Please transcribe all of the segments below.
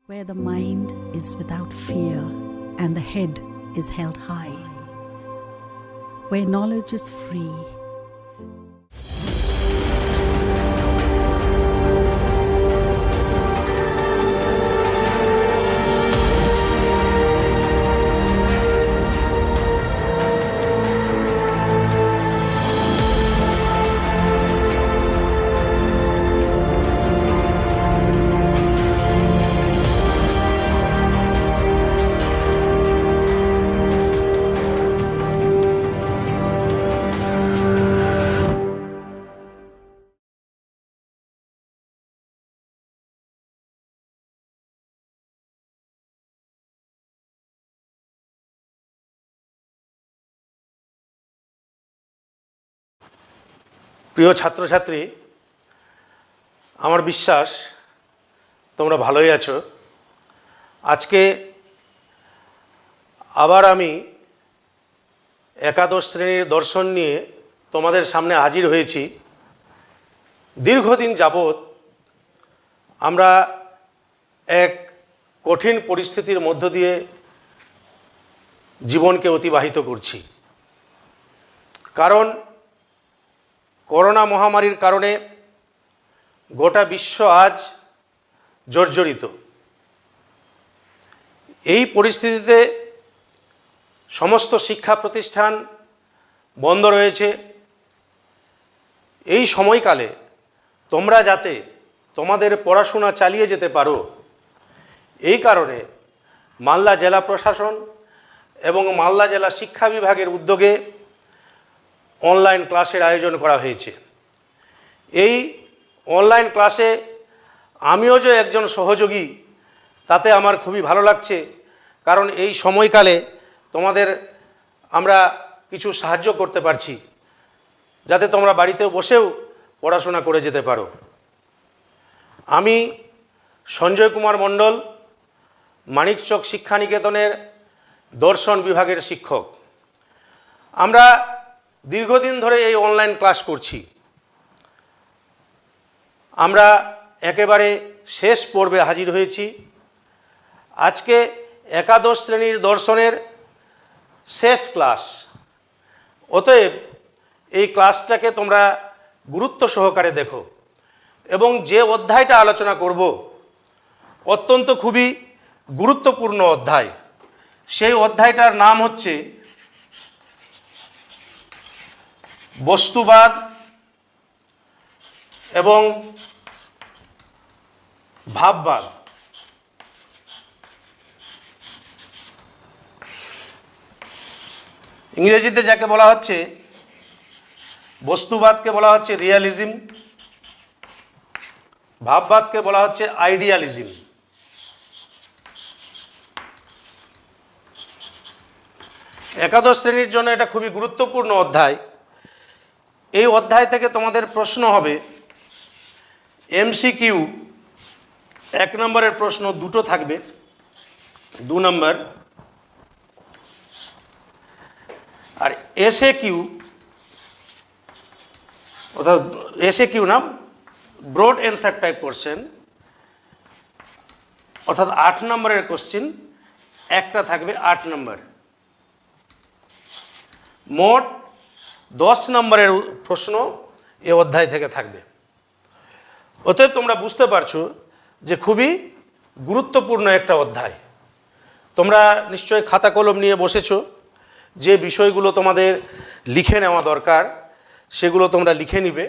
where the mind is without fear and the head is held high, where knowledge is free. প্রিয় ছাত্রছাত্রী, আমার বিশ্বাস তোমরা ভালোই আছো। আজকে আবার আমি একাদশ শ্রেণীর দর্শন নিয়ে তোমাদের সামনে হাজির হয়েছি। দীর্ঘদিন যাবৎ আমরা এক কঠিন পরিস্থিতির মধ্য দিয়ে জীবনকে অতিবাহিত করছি, কারণ করোনা মহামারীর কারণে গোটা বিশ্ব আজ জর্জরিত। এই পরিস্থিতিতে সমস্ত শিক্ষা প্রতিষ্ঠান বন্ধ রয়েছে। এই সময়কালে তোমরা যাতে তোমাদের পড়াশোনা চালিয়ে যেতে পারো, এই কারণে মালদা জেলা প্রশাসন এবং মালদা জেলা শিক্ষা বিভাগের উদ্যোগে অনলাইন ক্লাসের আয়োজন করা হয়েছে। এই অনলাইন ক্লাসে আমিও যে একজন সহযোগী, তাতে আমার খুবই ভালো লাগছে, কারণ এই সময়কালে তোমাদের আমরা কিছু সাহায্য করতে পারছি, যাতে তোমরা বাড়িতে বসেও পড়াশোনা করে যেতে পারো। আমি সঞ্জয় কুমার মণ্ডল, মানিকচক শিক্ষানিকেতনের দর্শন বিভাগের শিক্ষক। আমরা দীর্ঘদিন ধরে এই অনলাইন ক্লাস করছি। আমরা একেবারে শেষ পর্বে হাজির হয়েছি। আজকে একাদশ শ্রেণীর দর্শনের শেষ ক্লাস। অতএব এই ক্লাসটাকে তোমরা গুরুত্ব সহকারে দেখো, এবং যে অধ্যায়টা আলোচনা করব অত্যন্ত খুবই গুরুত্বপূর্ণ অধ্যায়। সেই অধ্যায়টার নাম হচ্ছে বস্তুবাদ এবং ভাববাদ। ইংরেজিতে যাকে বলা হচ্ছে বস্তুবাদকে বলা হচ্ছে রিয়ালিজম, ভাববাদকে বলা হচ্ছে আইডিয়ালিজম। একাদশ শ্রেণীর জন্য এটা খুবই গুরুত্বপূর্ণ অধ্যায়। এই অধ্যায় থেকে তোমাদের প্রশ্ন হবে এমসিকিউ। 1 নম্বরের প্রশ্ন দুটো থাকবে, 2 নম্বর, আর এসএ কিউ, অর্থাৎ এসএ কিউ না, ব্রড অ্যান্সার টাইপ কোশ্চেন, অর্থাৎ 8 নম্বরের কোশ্চেন একটা থাকবে, 8 নম্বর। মোট 10 নম্বরের প্রশ্ন এ অধ্যায় থেকে থাকবে। অতএব তোমরা বুঝতে পারছো যে খুবই গুরুত্বপূর্ণ একটা অধ্যায়। তোমরা নিশ্চয়ই খাতা কলম নিয়ে বসেছো। যে বিষয়গুলো তোমাদের লিখে নেওয়া দরকার সেগুলো তোমরা লিখে নিবে,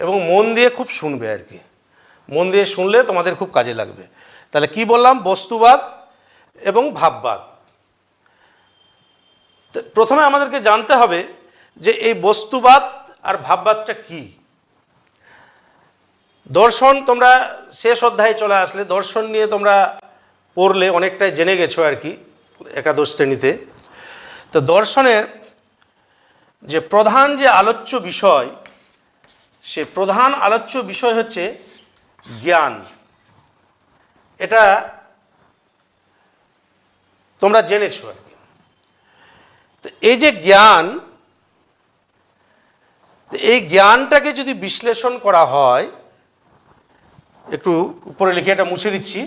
এবং মন দিয়ে খুব শুনবে আর কি। মন দিয়ে শুনলে তোমাদের খুব কাজে লাগবে। তাহলে কি বললাম? বস্তুবাদ এবং ভাববাদ। প্রথমে আমাদেরকে জানতে হবে যে এই বস্তুবাদ আর ভাববাদটা কি। দর্শন তোমরা শেষ অধ্যায়ে চলে আসলে, দর্শন নিয়ে তোমরা পড়লে অনেকটাই জেনে গেছো আর কি একাদশ শ্রেণীতে। তো দর্শনের যে প্রধান যে আলোচ্য বিষয়, সে প্রধান আলোচ্য বিষয় হচ্ছে জ্ঞান। এটা তোমরা জেনেছো আর কি। তো এই যে জ্ঞান, এই জ্ঞানটাকে যদি বিশ্লেষণ করা হয়, একটু উপরে লিখে এটা মুছে দিচ্ছি।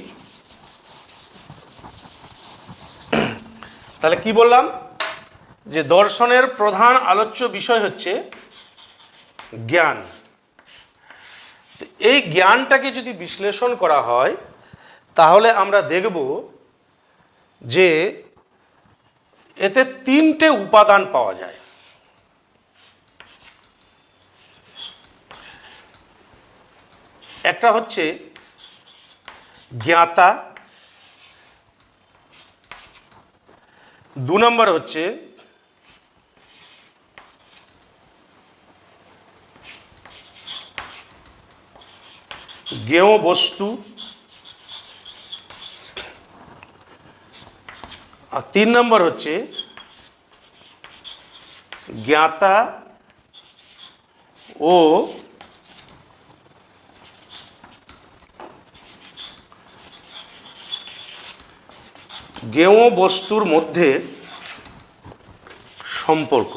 তাহলে কি বললাম, যে দর্শনের প্রধান আলোচ্য বিষয় হচ্ছে জ্ঞান। এই জ্ঞানটাকে যদি বিশ্লেষণ করা হয় তাহলে আমরা দেখব যে এতে তিনটে উপাদান পাওয়া যায়। একটা হচ্ছে জ্ঞাতা, 2 নম্বর হচ্ছে জ্ঞেয় বস্তু, আর 3 নম্বর হচ্ছে জ্ঞাতা ও জ্ঞেয় বস্তুর মধ্যে সম্পর্ক।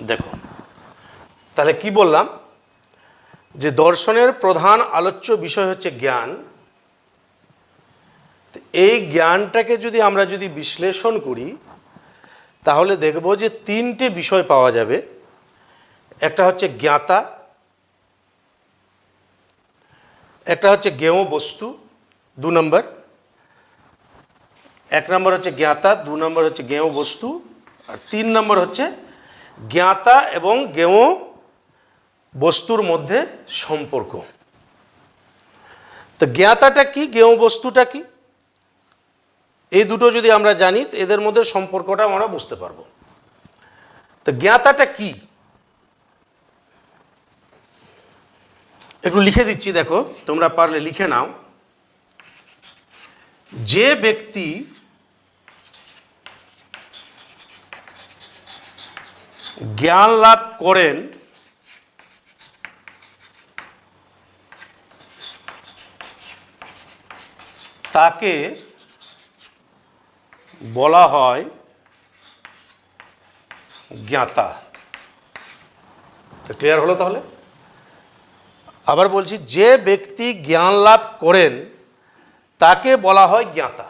দেখো তাহলে কি বললাম, যে দর্শনের প্রধান আলোচ্য বিষয় হচ্ছে জ্ঞান। এই জ্ঞানটাকে আমরা যদি বিশ্লেষণ করি তাহলে দেখব যে তিনটে বিষয় পাওয়া যাবে। একটা হচ্ছে জ্ঞাতা, একটা হচ্ছে জ্ঞেয় বস্তু 2 নম্বর, 1 নম্বর হচ্ছে জ্ঞাতা, 2 নম্বর হচ্ছে জ্ঞেয় বস্তু, আর 3 নম্বর হচ্ছে জ্ঞাতা এবং জ্ঞেয় বস্তুর মধ্যে সম্পর্ক। তো জ্ঞাতাটা কি, জ্ঞেয় বস্তুটা কি, এই দুটো যদি আমরা জানি এদের মধ্যে সম্পর্কটা আমরা বুঝতে পারবো। তো জ্ঞাতাটা কি একটু লিখে দিচ্ছি, দেখো তোমরা পারলে লিখে নাও। যে ব্যক্তি জ্ঞান লাভ করেন তাকে বলা হয় জ্ঞাতা। ক্লিয়ার হলো? তাহলে আবার বলছি, যে ব্যক্তি জ্ঞান লাভ করেন তাকে বলা হয় জ্ঞাতা।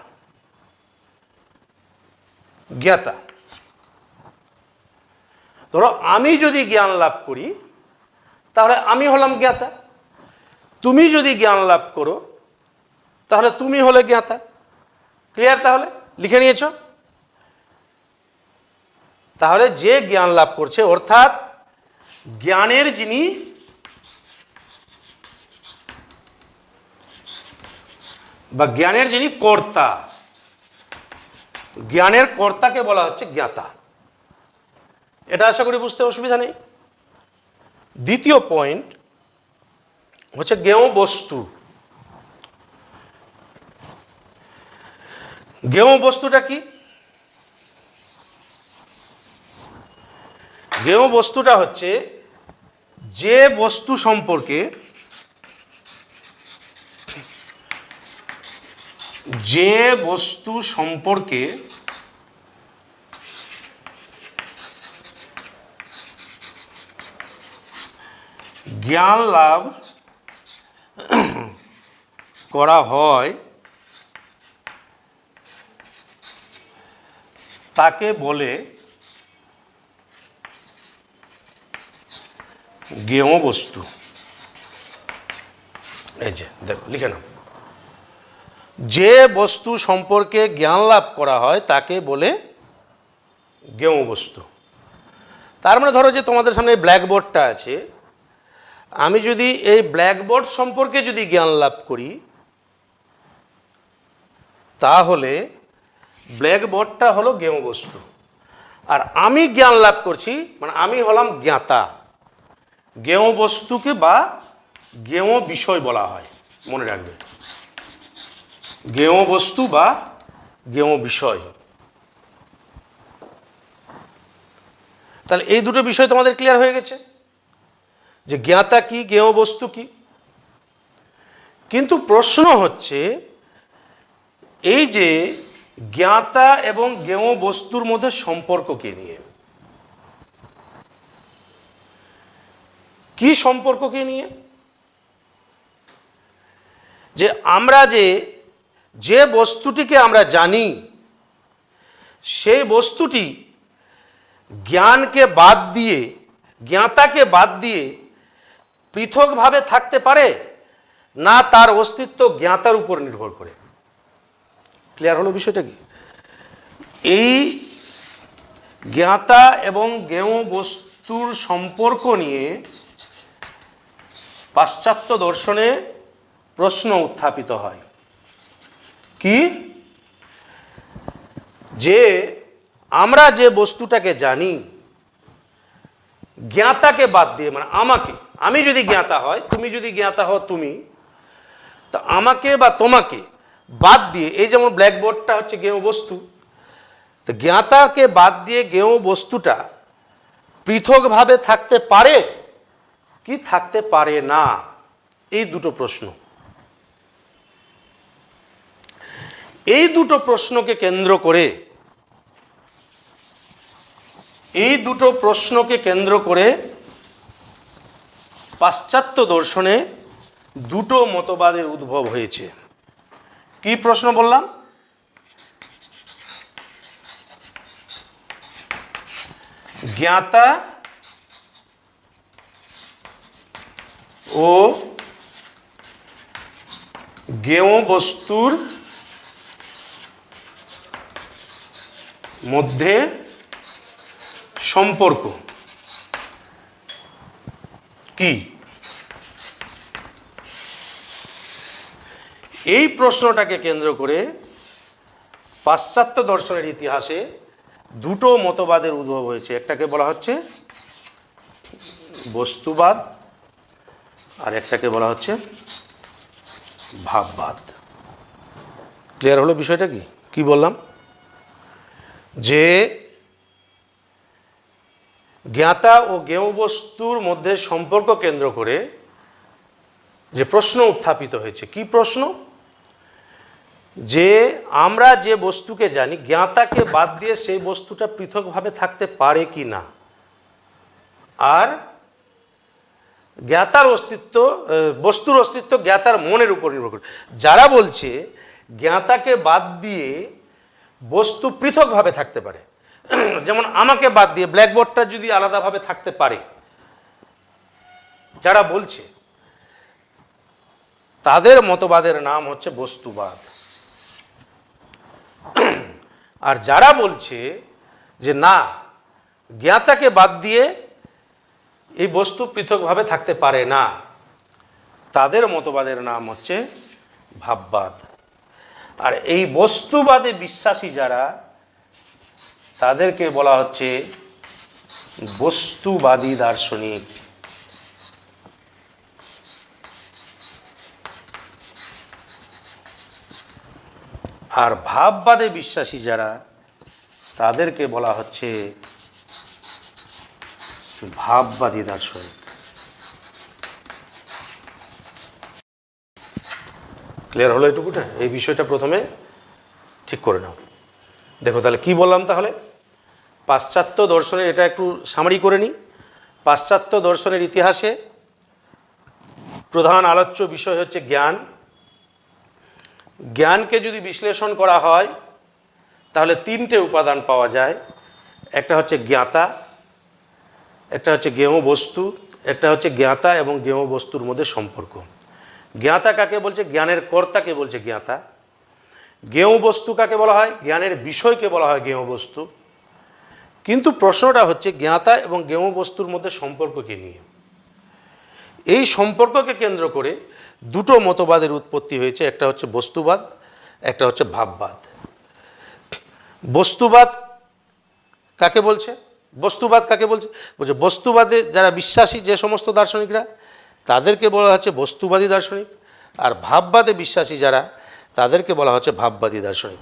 জ্ঞাতা, ধরো আমি যদি জ্ঞান লাভ করি তাহলে আমি হলাম জ্ঞাতা, তুমি যদি জ্ঞান লাভ করো তাহলে তুমি হলে জ্ঞাতা। ক্লিয়ার? তাহলে লিখে নিয়েছ? তাহলে যে জ্ঞান লাভ করছে, অর্থাৎ জ্ঞানের যিনি বা জ্ঞানের যিনি কর্তা, জ্ঞানের কর্তাকে বলা হচ্ছে জ্ঞাতা। এটা আশা করি বুঝতে অসুবিধা নেই। দ্বিতীয় পয়েন্ট হচ্ছে জ্ঞেয় বস্তু। জ্ঞেয় বস্তুটা কি? জ্ঞেয় বস্তুটা হচ্ছে যে বস্তু সম্পর্কে জ্ঞান লাভ করা হয় তাকে বলে জ্ঞেয় বস্তু। এই যে দেখো লিখে নাও, যে বস্তু সম্পর্কে জ্ঞান লাভ করা হয় তাকে বলে জ্ঞেয় বস্তু। তার মানে ধরো যে তোমাদের সামনে ব্ল্যাকবোর্ডটা আছে, আমি যদি এই ব্ল্যাকবোর্ড সম্পর্কে যদি জ্ঞান লাভ করি তাহলে ব্ল্যাকবোর্ডটা হলো জ্ঞেয় বস্তু, আর আমি জ্ঞান লাভ করছি মানে আমি হলাম জ্ঞাতা। জ্ঞেয় বস্তুকে বা জ্ঞেয় বিষয় বলা হয়, মনে রাখবে, জ্ঞেয় বস্তু বা জ্ঞেয় বিষয়। তাহলে এই দুটো বিষয় তোমাদের ক্লিয়ার হয়ে গেছে যে জ্ঞাতা কি, জ্ঞেয় বস্তু কি। কিন্তু প্রশ্ন হচ্ছে এই যে জ্ঞাতা এবং জ্ঞেয় বস্তুর মধ্যে সম্পর্ককে নিয়ে। কি সম্পর্ককে নিয়ে? যে আমরা যে যে বস্তুটিকে আমরা জানি সেই বস্তুটি জ্ঞানকে বাদ দিয়ে, জ্ঞাতাকে বাদ দিয়ে পৃথকভাবে থাকতে পারে, না তার অস্তিত্ব জ্ঞাতার উপর নির্ভর করে? ক্লিয়ার হলো বিষয়টা কি? এই জ্ঞাতা এবং জ্ঞেয় বস্তুর সম্পর্ক নিয়ে পাশ্চাত্য দর্শনে প্রশ্ন উত্থাপিত হয়। কি? যে আমরা যে বস্তুটাকে জানি জ্ঞাতাকে বাদ দিয়ে, মানে আমাকে, আমি যদি জ্ঞাতা হয়, তুমি যদি জ্ঞাতা হও তুমি, তা আমাকে বা তোমাকে বাদ দিয়ে, এই যেমন ব্ল্যাকবোর্ডটা হচ্ছে জ্ঞেয় বস্তু, তো জ্ঞাতাকে বাদ দিয়ে জ্ঞেয় বস্তুটা পৃথকভাবে থাকতে পারে কি থাকতে পারে না? এই দুটো প্রশ্ন। এই দুটো প্রশ্নকে কেন্দ্র করে পাশ্চাত্য দর্শনে দুটো মতবাদের উদ্ভব হয়েছে। কি প্রশ্ন বললাম? জ্ঞাতা ও জ্ঞেয় বস্তুর মধ্যে সম্পর্ক কি? এই প্রশ্নটাকে কেন্দ্র করে পাশ্চাত্য দর্শনের ইতিহাসে দুটো মতবাদের উদ্ভব হয়েছে। একটাকে বলা হচ্ছে বস্তুবাদ, আর একটাকে বলা হচ্ছে ভাববাদ। ক্লিয়ার হলো বিষয়টা কি? কি বললাম? যে জ্ঞাতা ও জ্ঞেয় বস্তুর মধ্যে সম্পর্ক কেন্দ্র করে যে প্রশ্ন উত্থাপিত হয়েছে। কি প্রশ্ন? যে আমরা যে বস্তুকে জানি জ্ঞাতাকে বাদ দিয়ে সেই বস্তুটা পৃথকভাবে থাকতে পারে কি না, আর জ্ঞাতার অস্তিত্ব, বস্তুর অস্তিত্ব জ্ঞাতার মনের উপর নির্ভর করে। যারা বলছে জ্ঞাতাকে বাদ দিয়ে বস্তু পৃথকভাবে থাকতে পারে, যেমন আমাকে বাদ দিয়ে ব্ল্যাকবোর্ডটা যদি আলাদাভাবে থাকতে পারে, যারা বলছে তাদের মতবাদের নাম হচ্ছে বস্তুবাদ। আর যারা বলছে যে না, জ্ঞাতাকে বাদ দিয়ে এই বস্তু পৃথকভাবে থাকতে পারে না, তাদের মতবাদের নাম হচ্ছে ভাববাদ। আর এই বস্তুবাদে বিশ্বাসী যারা, তাদেরকে বলা হচ্ছে বস্তুবাদী দার্শনিক। আর ভাববাদে বিশ্বাসী যারা, তাদেরকে বলা হচ্ছে ভাববাদী দার্শনিক। ক্লিয়ার হলো এটুকুটা? এই বিষয়টা প্রথমে ঠিক করে নাও। দেখো তাহলে কি বললাম। তাহলে পাশ্চাত্য দর্শনের, এটা একটু সামারি করে নিই। পাশ্চাত্য দর্শনের ইতিহাসে প্রধান আলোচ্য বিষয় হচ্ছে জ্ঞান। জ্ঞানকে যদি বিশ্লেষণ করা হয় তাহলে তিনটে উপাদান পাওয়া যায়। একটা হচ্ছে জ্ঞাতা, একটা হচ্ছে জ্ঞেয় বস্তু, একটা হচ্ছে জ্ঞাতা এবং জ্ঞেয় বস্তুর মধ্যে সম্পর্ক। জ্ঞাতা কাকে বলছে? জ্ঞানের কর্তাকে বলছে জ্ঞাতা। জ্ঞেয় বস্তু কাকে বলা হয়? জ্ঞানের বিষয়কে বলা হয় জ্ঞেয় বস্তু। কিন্তু প্রশ্নটা হচ্ছে জ্ঞাতা এবং জ্ঞেয় বস্তুর মধ্যে সম্পর্ককে নিয়ে। এই সম্পর্ককে কেন্দ্র করে দুটো মতবাদের উৎপত্তি হয়েছে। একটা হচ্ছে বস্তুবাদ, একটা হচ্ছে ভাববাদ। বস্তুবাদ কাকে বলছে? বস্তুবাদ কাকে বলছে? বলছে বস্তুবাদে যারা বিশ্বাসী যে সমস্ত দার্শনিকরা, তাদেরকে বলা হচ্ছে বস্তুবাদী দার্শনিক। আর ভাববাদে বিশ্বাসী যারা, তাদেরকে বলা হচ্ছে ভাববাদী দার্শনিক।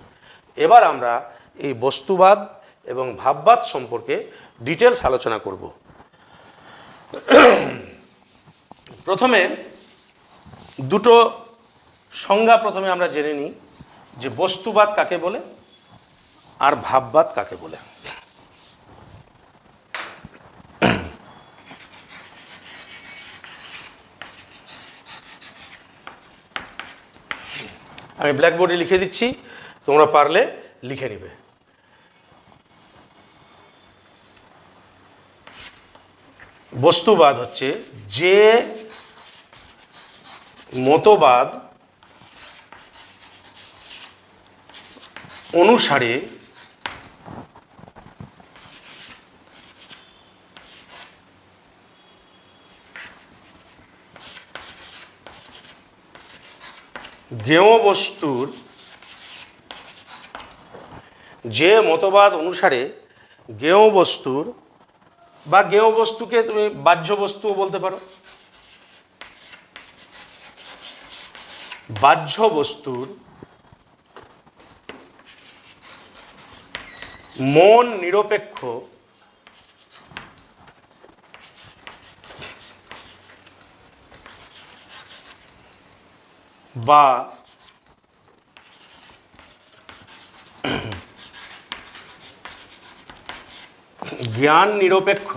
এবার আমরা এই বস্তুবাদ এবং ভাববাদ সম্পর্কে ডিটেলস আলোচনা করব। প্রথমে দুটো সংজ্ঞা প্রথমে আমরা জেনে নিই, যে বস্তুবাদ কাকে বলে আর ভাববাদ কাকে বলে। আমি ব্ল্যাকবোর্ডে লিখে দিচ্ছি, তোমরা পারলে লিখে নিবে। বস্তুবাদ হচ্ছে যে মতবাদ অনুসারে জ্ঞেয় বস্তুর, যে মতবাদ অনুসারে জ্ঞেয় বস্তুর বা জ্ঞেয় বস্তুকে তুমি বাহ্য বস্তুও বলতে পারো, বাহ্য বস্তুর মন নিরপেক্ষ বা জ্ঞান নিরপেক্ষ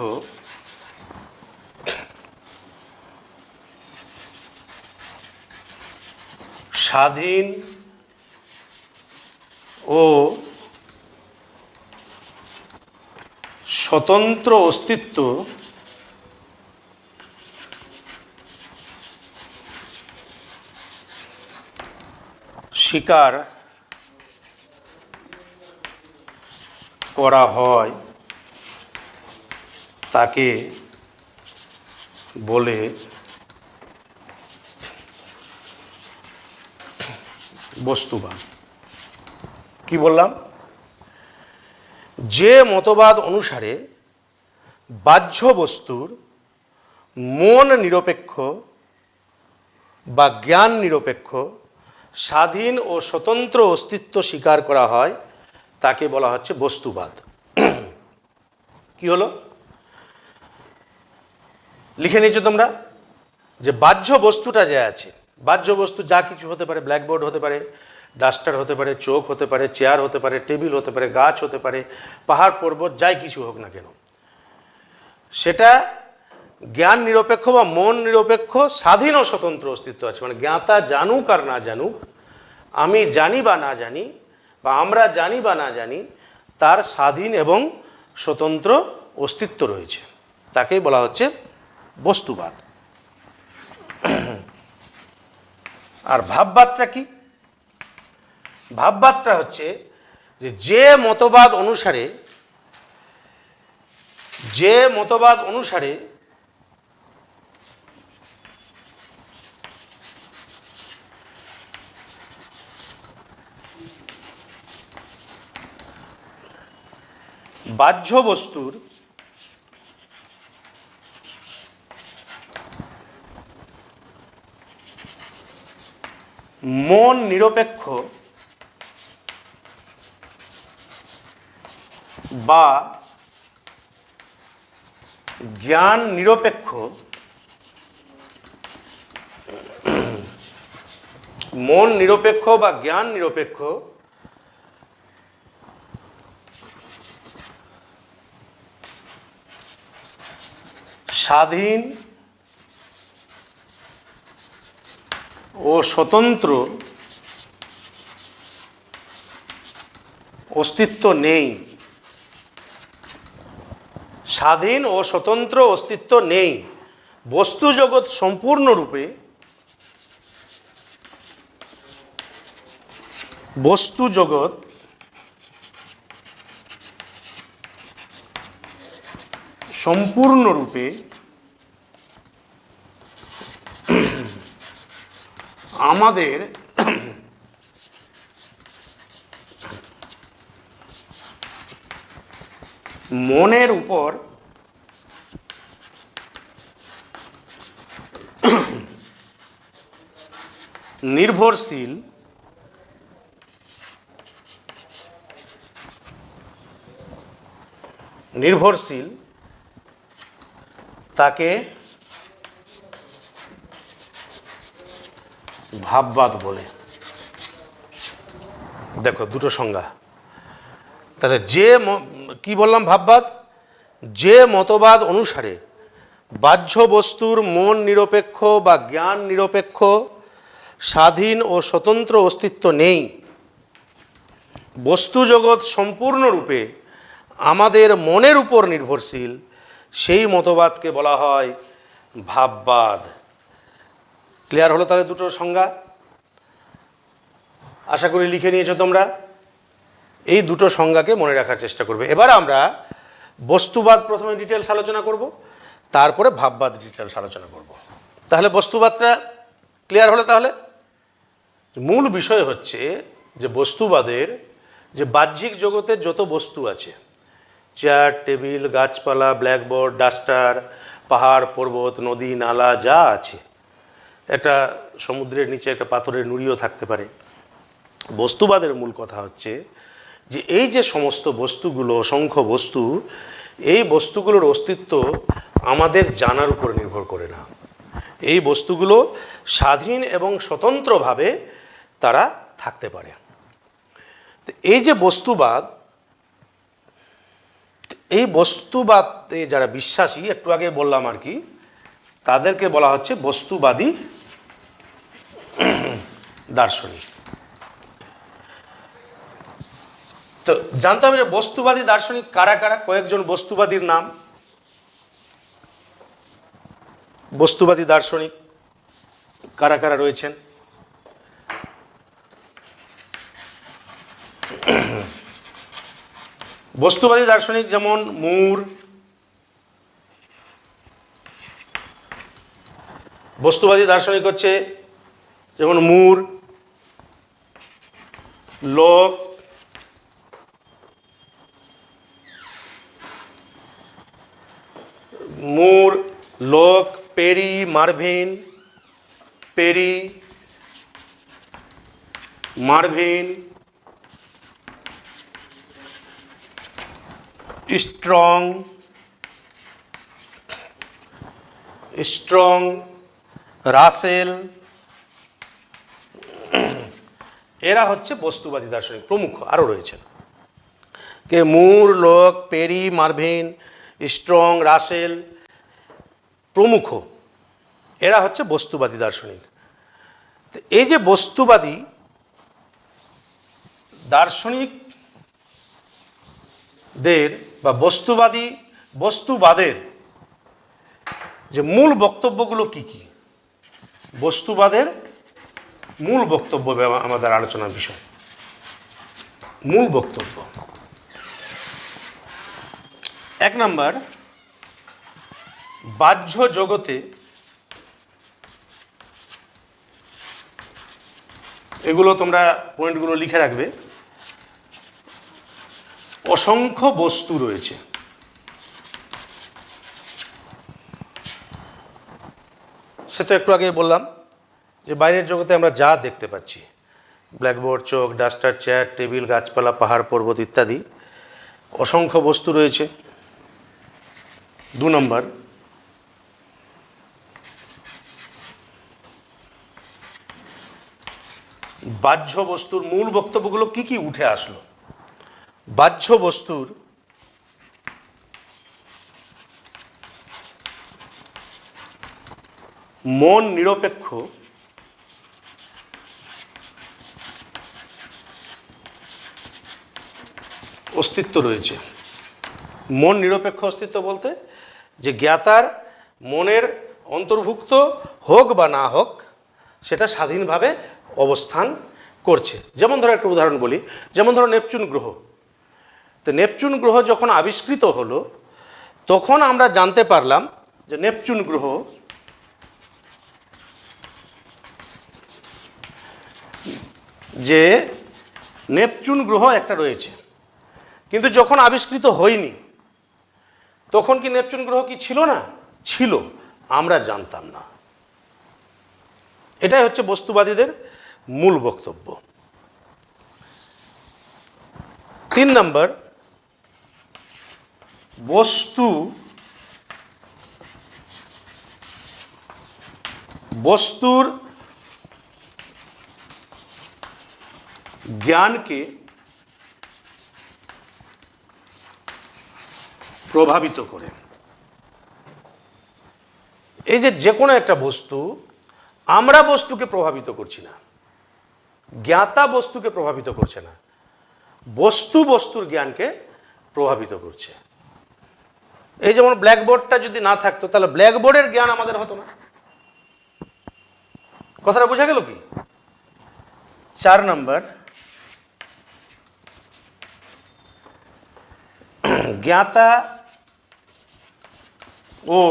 স্বাধীন ও স্বতন্ত্র অস্তিত্ব স্বীকার করা হয় তাকে বলে বস্তুবাদ। কি বললাম? যে মতবাদ অনুসারে বাহ্য বস্তুর মন নিরপেক্ষ বা জ্ঞান নিরপেক্ষ স্বাধীন ও স্বতন্ত্র অস্তিত্ব স্বীকার করা হয় তাকে বলা হচ্ছে বস্তুবাদ। কি হলো? লিখে নিয়েছো তোমরা যে বাহ্য বস্তুটা যে আছে, বাহ্য বস্তু যা কিছু হতে পারে, ব্ল্যাকবোর্ড হতে পারে, ডাস্টার হতে পারে, চোখ হতে পারে, চেয়ার হতে পারে, টেবিল হতে পারে, গাছ হতে পারে, পাহাড় পর্বত, যাই কিছু হোক না কেন, সেটা জ্ঞান নিরপেক্ষ বা মন নিরপেক্ষ স্বাধীন ও স্বতন্ত্র অস্তিত্ব আছে। মানে জ্ঞাতা জানুক আর না জানুক, আমি জানি বা না জানি, বা আমরা জানি বা না জানি, তার স্বাধীন এবং স্বতন্ত্র অস্তিত্ব রয়েছে, তাকেই বলা হচ্ছে বস্তুবাদ। আর ভাববাদটা কি? ভাববাদটা হচ্ছে যে মতবাদ অনুসারে বাহ্য বস্তুর মন নিরপেক্ষ বা জ্ঞান নিরপেক্ষ মন নিরপেক্ষ বা জ্ঞান নিরপেক্ষ স্বাধীন ও স্বতন্ত্র অস্তিত্ব নেই, স্বাধীন ও স্বতন্ত্র অস্তিত্ব নেই। বস্তু জগৎ সম্পূর্ণরূপে আমাদের মনের উপর নির্ভরশীল তাকে ভাববাদ বলে। দেখো দুটো সংজ্ঞা। তাহলে কি বললাম? ভাববাদ যে মতবাদ অনুসারে বাহ্য বস্তুর মন নিরপেক্ষ বা জ্ঞান নিরপেক্ষ স্বাধীন ও স্বতন্ত্র অস্তিত্ব নেই, বস্তু জগৎ সম্পূর্ণরূপে আমাদের মনের উপর নির্ভরশীল, সেই মতবাদকে বলা হয় ভাববাদ। ক্লিয়ার হলো তাহলে দুটো সংজ্ঞা? আশা করি লিখে নিয়েছো তোমরা। এই দুটো সংজ্ঞাকে মনে রাখার চেষ্টা করবে। এবার আমরা বস্তুবাদ প্রথমে ডিটেলস আলোচনা করব, তারপরে ভাববাদ ডিটেলস আলোচনা করব। তাহলে বস্তুবাদটা ক্লিয়ার হলো? তাহলে মূল বিষয় হচ্ছে যে বস্তুবাদের যে বাহ্যিক জগতের যত বস্তু আছে, চেয়ার, টেবিল, গাছপালা, ব্ল্যাকবোর্ড, ডাস্টার, পাহাড়, পর্বত, নদী, নালা যা আছে, একটা সমুদ্রের নিচে একটা পাথরের নুড়িও থাকতে পারে। বস্তুবাদের মূল কথা হচ্ছে যে এই যে সমস্ত বস্তুগুলো, অসংখ্য বস্তু, এই বস্তুগুলোর অস্তিত্ব আমাদের জানার উপর নির্ভর করে না। এই বস্তুগুলো স্বাধীন এবং স্বতন্ত্রভাবে তারা থাকতে পারে। এই যে বস্তুবাদ, এই বস্তুবাদে যারা বিশ্বাসী, একটু আগে বললাম আর কি, তাদেরকে বলা হচ্ছে বস্তুবাদী দার্শনিক। তো জানতে হবে যে বস্তুবাদী দার্শনিক কারা কারা। কয়েকজন বস্তুবাদীর নাম। বস্তুবাদী দার্শনিক কারা কারা রয়েছেন? বস্তুবাদী দার্শনিক যেমন মুর, বস্তুবাদী দার্শনিক হচ্ছে যেমন মুর, Locke, Moore, Locke, Perry, Marvin, Perry, Marvin, Strong, Russell, এরা হচ্ছে বস্তুবাদী দার্শনিক প্রমুখ। আরও রয়েছেন কে? মুর, Locke, Perry, Marvin, Strong, Rasel প্রমুখ, এরা হচ্ছে বস্তুবাদী দার্শনিক। এই যে বস্তুবাদী দার্শনিকদের বা বস্তুবাদের যে মূল বক্তব্যগুলো কি কি, বস্তুবাদের মূল বক্তব্য আমাদের আলোচনার বিষয়। মূল বক্তব্য, 1 নাম্বার, বাহ্য জগতে, এগুলো তোমরা পয়েন্টগুলো লিখে রাখবে, অসংখ্য বস্তু রয়েছে। সে তো একটু আগে বললাম যে বাইরের জগতে আমরা যা দেখতে পাচ্ছি, ব্ল্যাকবোর্ড, চোখ, ডাস্টার, চেয়ার, টেবিল, গাছপালা, পাহাড়, পর্বত ইত্যাদি, অসংখ্য বস্তু রয়েছে। 2 নম্বর, বাহ্য বস্তুর মূল বক্তব্যগুলো কি কি উঠে আসলো। বাহ্য বস্তুর মন নিরপেক্ষ অস্তিত্ব রয়েছে। মন নিরপেক্ষ অস্তিত্ব বলতে যে জ্ঞাতার মনের অন্তর্ভুক্ত হোক বা না হোক, সেটা স্বাধীনভাবে অবস্থান করছে। যেমন ধরো একটা উদাহরণ বলি, যেমন ধরো নেপচুন গ্রহ। তো নেপচুন গ্রহ যখন আবিষ্কৃত হলো, তখন আমরা জানতে পারলাম যে নেপচুন গ্রহ একটা রয়েছে। কিন্তু যখন আবিষ্কৃত হয়নি, তখন কি নেপচুন গ্রহ কি ছিল না? ছিল, আমরা জানতাম না। এটাই হচ্ছে বস্তুবাদীদের মূল বক্তব্য। 3 নম্বর, বস্তুর জ্ঞানকে প্রভাবিত করে। এই যে কোনো একটা বস্তু আমরা বস্তুকে প্রভাবিত করছি না, জ্ঞাতা বস্তুকে প্রভাবিত করছে না, বস্তু বস্তুর জ্ঞানকে প্রভাবিত করছে। এই যেমন ব্ল্যাকবোর্ডটা যদি না থাকতো তাহলে ব্ল্যাকবোর্ডের জ্ঞান আমাদের হতো না। কথাটা বোঝা গেল কি? 4 নম্বর, জ্ঞাতা ও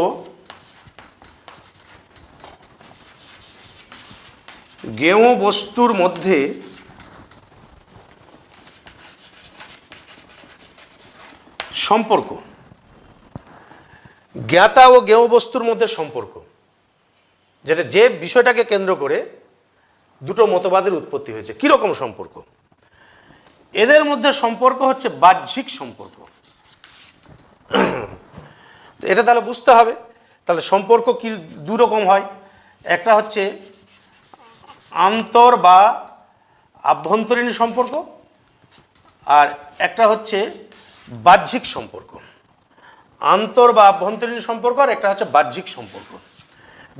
জ্ঞেয় বস্তুর মধ্যে সম্পর্ক, জ্ঞাতা ও জ্ঞেয় বস্তুর মধ্যে সম্পর্ক, যেটা যে বিষয়টাকে কেন্দ্র করে দুটো মতবাদের উৎপত্তি হয়েছে। কিরকম সম্পর্ক? এদের মধ্যে সম্পর্ক হচ্ছে বাহ্যিক সম্পর্ক। এটা তাহলে বুঝতে হবে। তাহলে সম্পর্ক কি দু রকম হয়, একটা হচ্ছে আন্তর বা আভ্যন্তরীণ সম্পর্ক, আর একটা হচ্ছে বাহ্যিক সম্পর্ক। আন্তর বা আভ্যন্তরীণ সম্পর্ক আর একটা হচ্ছে বাহ্যিক সম্পর্ক।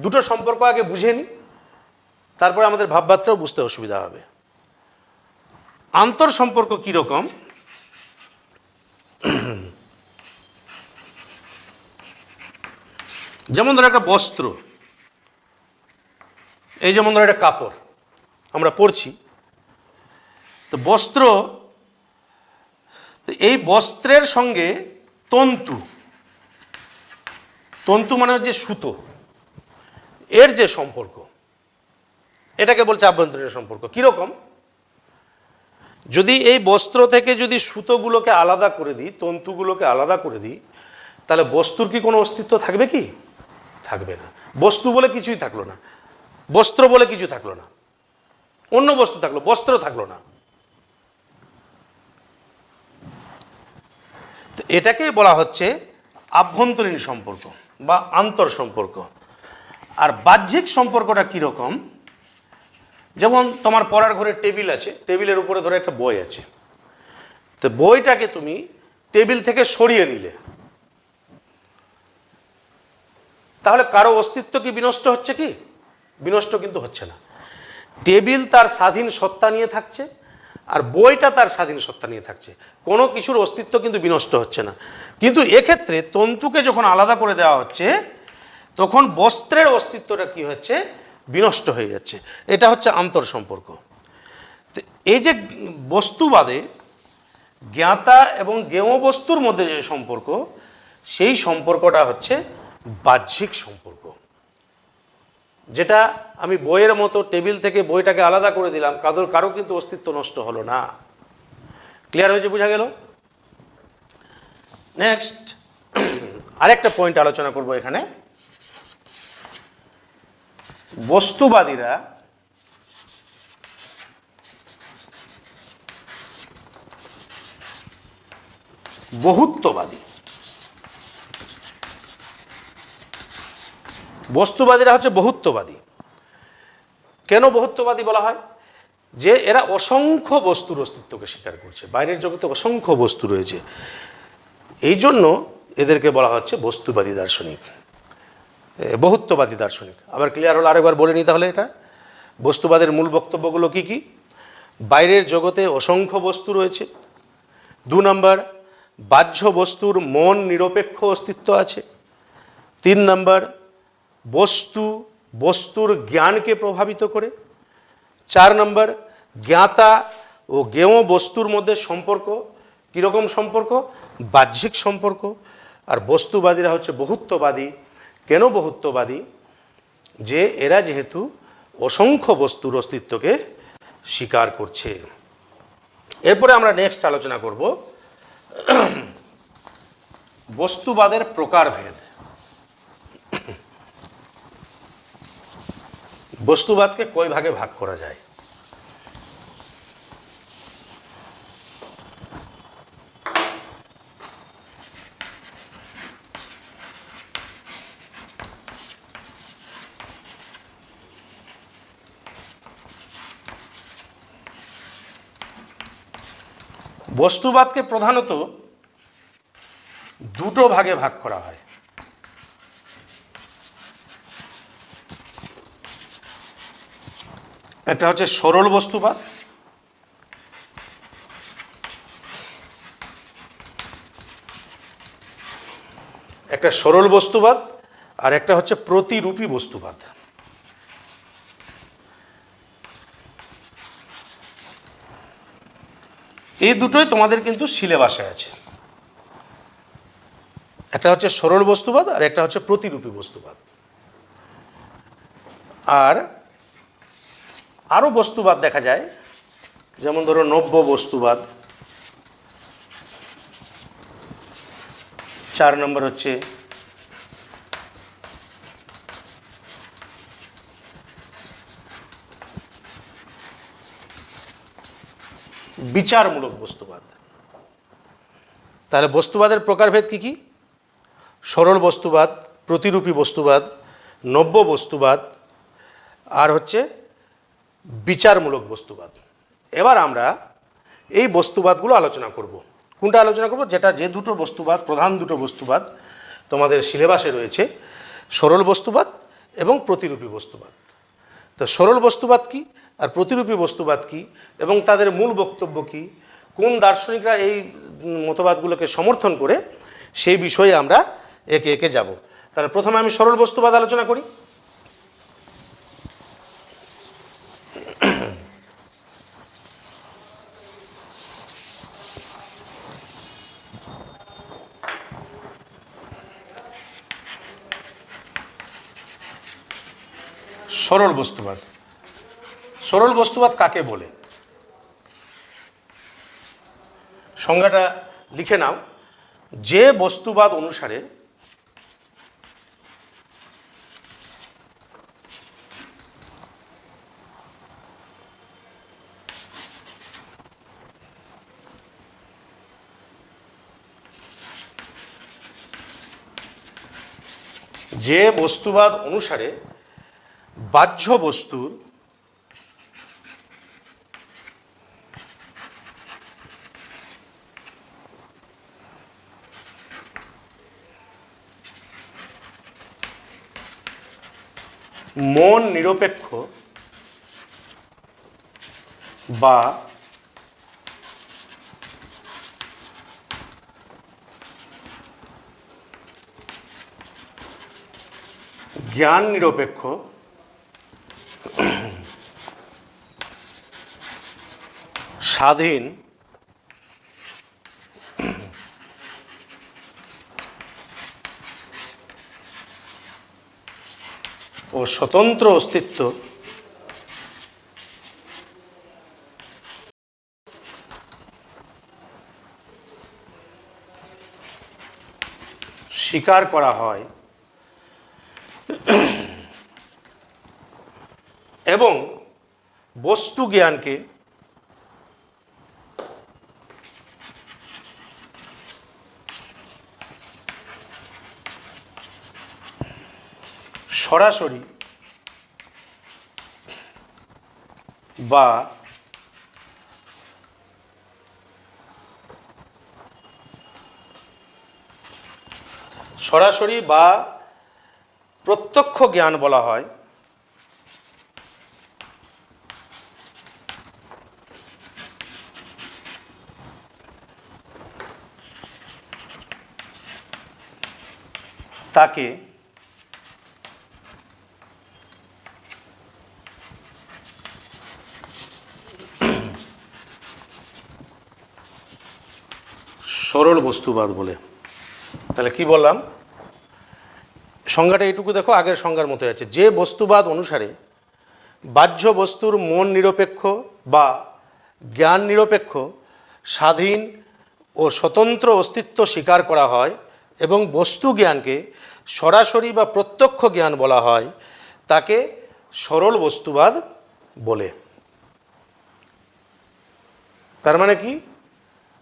দুটো সম্পর্ক আগে বুঝে নিই, তারপরে আমাদের ভাববাদটাও বুঝতে অসুবিধা হবে। আন্তর সম্পর্ক কীরকম? যেমন ধরো একটা বস্ত্র, এই যেমন ধরো একটা কাপড় আমরা পরছি, তো বস্ত্র, তো এই বস্ত্রের সঙ্গে তন্তু, তন্তু মানে হচ্ছে সুতো, এর যে সম্পর্ক, এটাকে বলছে আভ্যন্তরীণ সম্পর্ক। কিরকম? যদি এই বস্ত্র থেকে যদি সুতোগুলোকে আলাদা করে দিই, তন্তুগুলোকে আলাদা করে দিই, তাহলে বস্তুর কি কোনো অস্তিত্ব থাকবে কি? থাকবে না। বস্তু বলে কিছুই থাকলো না, বস্ত্র বলে কিছু থাকলো না, অন্য বস্তু থাকলো, বস্ত্র থাকলো না। তো এটাকেই বলা হচ্ছে আভ্যন্তরীণ সম্পর্ক বা আন্তর সম্পর্ক। আর বাহ্যিক সম্পর্কটা কীরকম? যেমন তোমার পড়ার ঘরে টেবিল আছে, টেবিলের উপরে ধরে একটা বই আছে, তো বইটাকে তুমি টেবিল থেকে সরিয়ে নিলে, তাহলে কারো অস্তিত্ব কি বিনষ্ট হচ্ছে কি? বিনষ্ট কিন্তু হচ্ছে না। টেবিল তার স্বাধীন সত্তা নিয়ে থাকছে, আর বইটা তার স্বাধীন সত্তা নিয়ে থাকছে, কোনো কিছুর অস্তিত্ব কিন্তু বিনষ্ট হচ্ছে না। কিন্তু এক্ষেত্রে তন্তুকে যখন আলাদা করে দেওয়া হচ্ছে, তখন বস্ত্রের অস্তিত্বটা কি হচ্ছে? বিনষ্ট হয়ে যাচ্ছে। এটা হচ্ছে আন্তর সম্পর্ক। তো এই যে বস্তুবাদে জ্ঞাতা এবং জ্ঞেয় বস্তুর মধ্যে যে সম্পর্ক, সেই সম্পর্কটা হচ্ছে বাহ্যিক সম্পর্ক। যেটা আমি বইয়ের মতো টেবিল থেকে বইটাকে আলাদা করে দিলাম, কারো কিন্তু অস্তিত্ব নষ্ট হলো না। ক্লিয়ার হয়েছে? বোঝা গেল? নেক্সট আরেকটা পয়েন্ট আলোচনা করব এখানে। বস্তুবাদীরা বহুত্ববাদী। বস্তুবাদীরা হচ্ছে বহুত্ববাদী। কেন বহুত্ববাদী বলা হয়? যে এরা অসংখ্য বস্তুর অস্তিত্বকে স্বীকার করছে, বাইরের জগতে অসংখ্য বস্তু রয়েছে, এই জন্য এদেরকে বলা হচ্ছে বস্তুবাদী দার্শনিক, বহুত্ববাদী দার্শনিক। আবার ক্লিয়ার হলো? আরেকবার বলে নিই তাহলে। এটা বস্তুবাদের মূল বক্তব্যগুলো কি কি? বাইরের জগতে অসংখ্য বস্তু রয়েছে। 2 নম্বর, বাহ্য বস্তুর মন নিরপেক্ষ অস্তিত্ব আছে। 3 নম্বর, বস্তুর জ্ঞানকে প্রভাবিত করে। 4 নম্বর, জ্ঞাতা ও জ্ঞেয় বস্তুর মধ্যে সম্পর্ক। কীরকম সম্পর্ক? বাহ্যিক সম্পর্ক। আর বস্তুবাদীরা হচ্ছে বহুত্ববাদী। কেন বহুত্ববাদী? যে এরা যেহেতু অসংখ্য বস্তুর অস্তিত্বকে স্বীকার করছে। এরপরে আমরা নেক্সট আলোচনা করব বস্তুবাদের প্রকারভেদ। বস্তুবাদকে কয় ভাগে ভাগ করা যায়? বস্তুবাদকে প্রধানত দুটো ভাগে ভাগ করা হয়। একটা হচ্ছে সরল বস্তুবাদ, একটা সরল বস্তুবাদ, আর একটা হচ্ছে প্রতিরূপী বস্তুবাদ। এই দুটোই তোমাদের কিন্তু সিলেবাসে আছে। একটা হচ্ছে সরল বস্তুবাদ আর একটা হচ্ছে প্রতিরূপী বস্তুবাদ। আর আরও বস্তুবাদ দেখা যায়, যেমন ধরো নব্য বস্তুবাদ, 4 নম্বর হচ্ছে বিচারমূলক বস্তুবাদ। তাহলে বস্তুবাদের প্রকারভেদ কি কি? সরল বস্তুবাদ, প্রতিরূপী বস্তুবাদ, নব্য বস্তুবাদ, আর হচ্ছে বিচারমূলক বস্তুবাদ। এবার আমরা এই বস্তুবাদগুলো আলোচনা করব। কোনটা আলোচনা করব? যে দুটো বস্তুবাদ, প্রধান দুটো বস্তুবাদ তোমাদের সিলেবাসে রয়েছে, সরল বস্তুবাদ এবং প্রতিরূপী বস্তুবাদ। তো সরল বস্তুবাদ কি আর প্রতিরূপী বস্তুবাদ কি এবং তাদের মূল বক্তব্য কি, কোন দার্শনিকরা এই মতবাদগুলোকে সমর্থন করে, সেই বিষয়ে আমরা একে একে যাব। তাহলে প্রথমে আমি সরল বস্তুবাদ আলোচনা করি। সরল বস্তুবাদ। সরল বস্তুবাদ কাকে বলে? সংজ্ঞাটা লিখে নাও। যে বস্তুবাদ অনুসারে বাহ্য বস্তুর মন নিরপেক্ষ বা জ্ঞান নিরপেক্ষ স্বাধীন ও স্বতন্ত্র অস্তিত্ব স্বীকার করা হয় এবং বস্তু জ্ঞানকে সরাসরি বা প্রত্যক্ষ জ্ঞান বলা হয়। তাকে সরল বস্তুবাদ বলে। তাহলে কি বললাম? সংজ্ঞাটা এইটুকু দেখো, আগের সংজ্ঞার মতো আছে। যে বস্তুবাদ অনুসারে বাহ্য বস্তুর মন নিরপেক্ষ বা জ্ঞান নিরপেক্ষ, স্বাধীন ও স্বতন্ত্র অস্তিত্ব স্বীকার করা হয় এবং বস্তু জ্ঞানকে সরাসরি বা প্রত্যক্ষ জ্ঞান বলা হয়, তাকে সরল বস্তুবাদ বলে। তার মানে কি?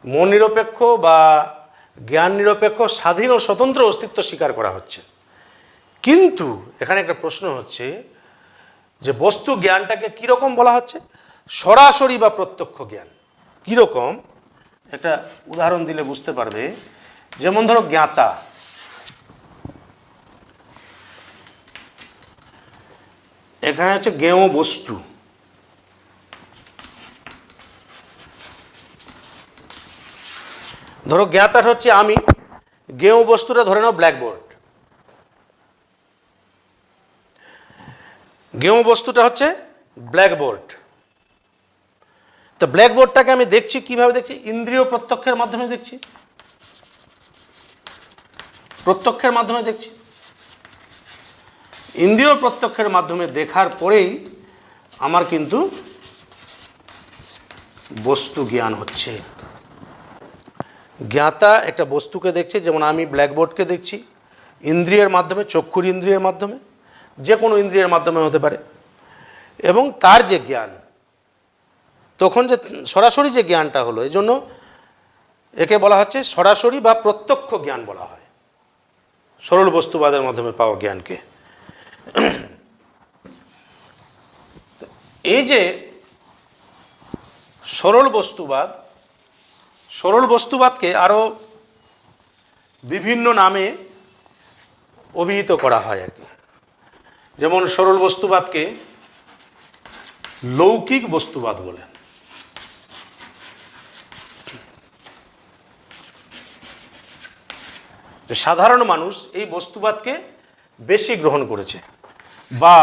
মন নিরপেক্ষ বা জ্ঞান নিরপেক্ষ, স্বাধীন ও স্বতন্ত্র অস্তিত্ব স্বীকার করা হচ্ছে। কিন্তু এখানে একটা প্রশ্ন হচ্ছে যে বস্তু জ্ঞানটাকে কীরকম বলা হচ্ছে? সরাসরি বা প্রত্যক্ষ জ্ঞান। কীরকম? একটা উদাহরণ দিলে বুঝতে পারবে। যেমন ধরো জ্ঞাতা, এখানে হচ্ছে জ্ঞেয় বস্তু, ধরো জ্ঞাতাটা হচ্ছে আমি, জ্ঞেয় বস্তুটা ধরে নাও ব্ল্যাকবোর্ড। জ্ঞেয় বস্তুটা হচ্ছে ব্ল্যাকবোর্ড। তো ব্ল্যাকবোর্ডটাকে আমি দেখছি কিভাবে দেখছি? ইন্দ্রিয় প্রত্যক্ষের মাধ্যমে দেখছি, প্রত্যক্ষের মাধ্যমে দেখছি। ইন্দ্রিয় প্রত্যক্ষের মাধ্যমে দেখার পরেই আমার কিন্তু বস্তু জ্ঞান হচ্ছে। জ্ঞাতা একটা বস্তুকে দেখছে, যেমন আমি ব্ল্যাকবোর্ডকে দেখছি ইন্দ্রিয়ের মাধ্যমে, চক্ষুর ইন্দ্রিয়ের মাধ্যমে, যে কোনো ইন্দ্রিয়ের মাধ্যমে হতে পারে। এবং তার যে জ্ঞান, তখন যে সরাসরি যে জ্ঞানটা হলো, এই জন্য একে বলা হচ্ছে সরাসরি বা প্রত্যক্ষ জ্ঞান বলা হয়, সরল বস্তুবাদের মাধ্যমে পাওয়া জ্ঞানকে। এই যে সরল বস্তুবাদ, সরল বস্তুবাদকে আরও বিভিন্ন নামে অভিহিত করা হয় আর কি। যেমন সরল বস্তুবাদকে লৌকিক বস্তুবাদ বলে। সাধারণ মানুষ এই বস্তুবাদকে বেশি গ্রহণ করেছে, বা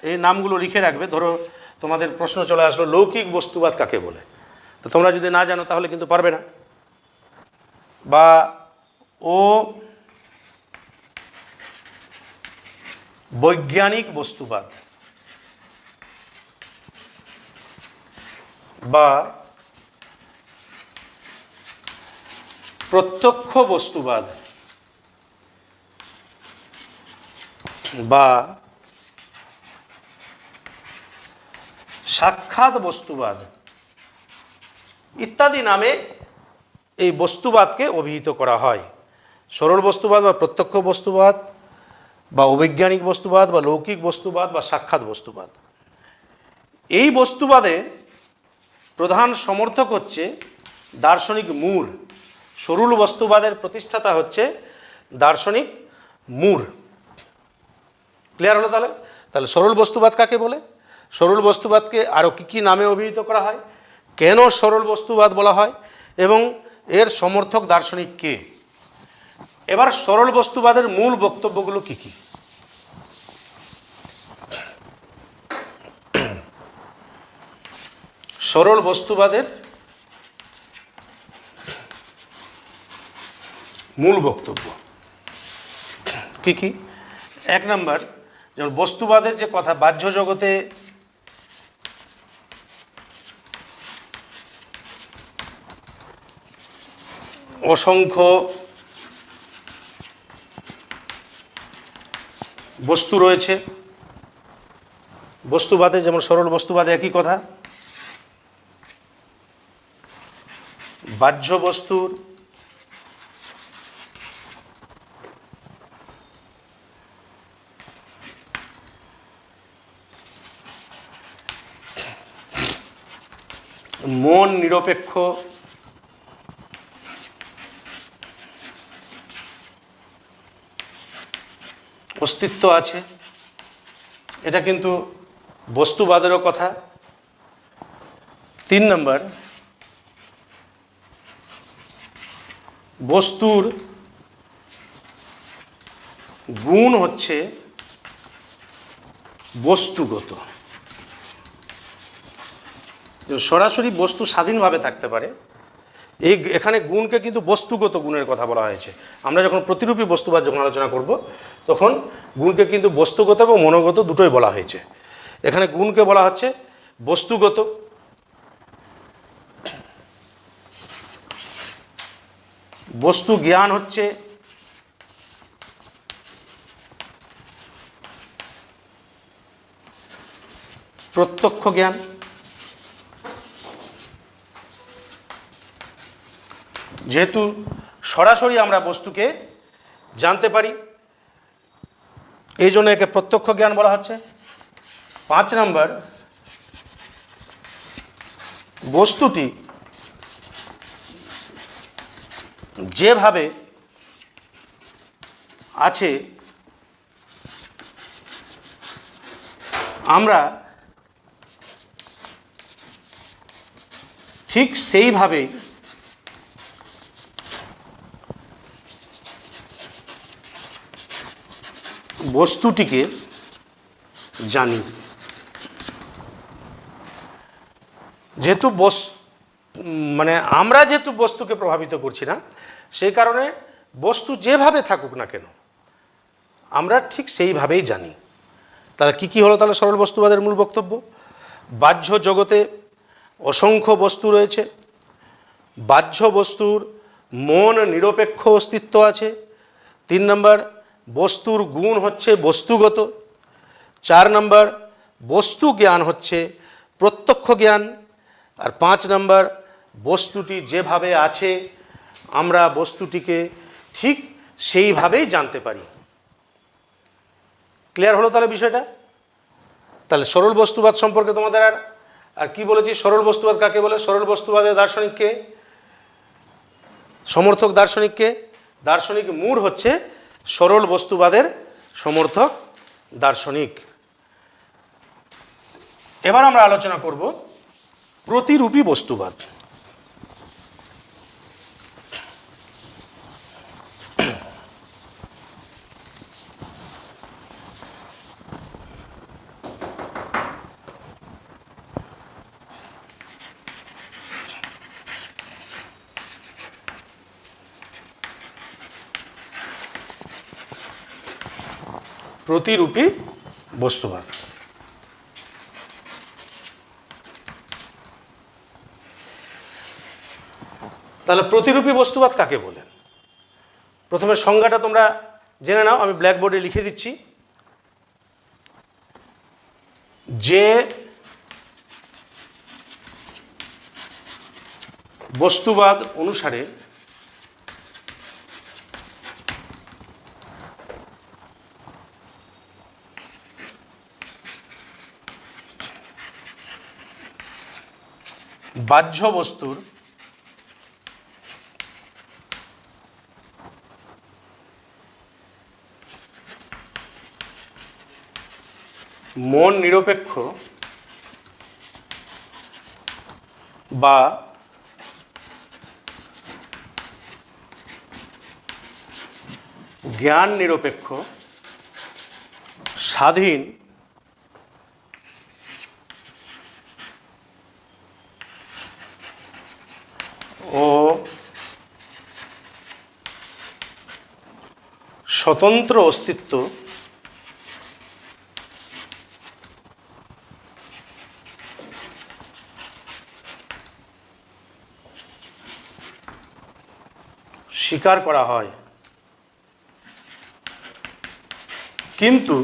এই নামগুলো লিখে রাখবে। ধরো তোমাদের প্রশ্ন চলে আসলো লৌকিক বস্তুবাদ কাকে বলে, তো তোমরা যদি না জানো তাহলে কিন্তু পারবে না। বা ও বৈজ্ঞানিক বস্তুবাদ, বা প্রত্যক্ষ বস্তুবাদ, বা সাক্ষাৎ বস্তুবাদ ইত্যাদি নামে এই বস্তুবাদকে অভিহিত করা হয়। সরল বস্তুবাদ বা প্রত্যক্ষ বস্তুবাদ, বা অবৈজ্ঞানিক বস্তুবাদ, বা লৌকিক বস্তুবাদ, বা সাক্ষাৎ বস্তুবাদ। এই বস্তুবাদে প্রধান সমর্থক হচ্ছে দার্শনিক মুর। সরল বস্তুবাদের প্রতিষ্ঠাতা হচ্ছে দার্শনিক মুর। ক্লিয়ার হলো? তাহলে তাহলে সরল বস্তুবাদ কাকে বলে, সরল বস্তুবাদকে আরও কী কী নামে অভিহিত করা হয়, কেন সরল বস্তুবাদ বলা হয়, এবং এর সমর্থক দার্শনিক কে। এবার সরল বস্তুবাদের মূল বক্তব্যগুলো কি কি? সরল বস্তুবাদের মূল বক্তব্য কি কি? এক নম্বর, যেমন বস্তুবাদের যে কথা, বাহ্য জগতে অসংখ্য বস্তু রয়েছে। বস্তুবাদে যেমন সরল বস্তুবাদে একই কথা, বাহ্য বস্তুর মন নিরপেক্ষ অস্তিত্ব আছে, এটা কিন্তু বস্তুবাদেরও কথা। 3 নম্বর, বস্তুর গুণ হচ্ছে বস্তুগত। সরাসরি বস্তু স্বাধীনভাবে থাকতে পারে, এখানে গুণকে কিন্তু বস্তুগত গুণের কথা বলা হয়েছে। আমরা যখন প্রতিরূপী বস্তুবাদ যখন আলোচনা করব, তখন গুণকে কিন্তু বস্তুগত এবং মনোগত দুটোই বলা হয়েছে। এখানে গুণকে বলা হচ্ছে বস্তুগত। বস্তু জ্ঞান হচ্ছে প্রত্যক্ষ জ্ঞান। যেহেতু সরাসরি আমরা বস্তুকে জানতে পারি, এই জন্য একে প্রত্যক্ষ জ্ঞান বলা হচ্ছে। 5 নম্বর, বস্তুটি যেভাবে আছে আমরা ঠিক সেইভাবেই বস্তুটিকে জানি। যেহেতু মানে আমরা যেহেতু বস্তুকে প্রভাবিত করছি না, সেই কারণে বস্তু যেভাবে থাকুক না কেন আমরা ঠিক সেইভাবেই জানি। তাহলে কি হলো তাহলে সরল বস্তুবাদের মূল বক্তব্য? বাহ্য জগতে অসংখ্য বস্তু রয়েছে, বাহ্য বস্তুর মন নিরপেক্ষ অস্তিত্ব আছে। 3 নম্বর, বস্তুর গুণ হচ্ছে বস্তুগত। 4 নম্বর, বস্তু জ্ঞান হচ্ছে প্রত্যক্ষ জ্ঞান। আর 5 নম্বর, বস্তুটি যেভাবে আছে আমরা বস্তুটিকে ঠিক সেইভাবেই জানতে পারি। ক্লিয়ার হলো তাহলে বিষয়টা? তাহলে সরল বস্তুবাদ সম্পর্কে তোমাদের আর কি বলেছি? সরল বস্তুবাদ কাকে বলে? সরল বস্তুবাদের দার্শনিককে, সমর্থক দার্শনিককে। দার্শনিক মুর হচ্ছে সরল বস্তুবাদের সমর্থক দার্শনিক। এবার আমরা আলোচনা করব প্রতিরূপী বস্তুবাদ। প্রতিরূপী বস্তুবাদ। তাহলে প্রতিরূপী বস্তুবাদ কাকে বলে? প্রথমে সংজ্ঞাটা তোমরা জেনে নাও, আমি ব্ল্যাকবোর্ডে লিখে দিচ্ছি। যে বস্তুবাদ অনুসারে বাহ্য বস্তুর মন নিরপেক্ষ বা জ্ঞান নিরপেক্ষ, স্বাধীন ও স্বতন্ত্র অস্তিত্ব স্বীকার করা হয়। কিন্তু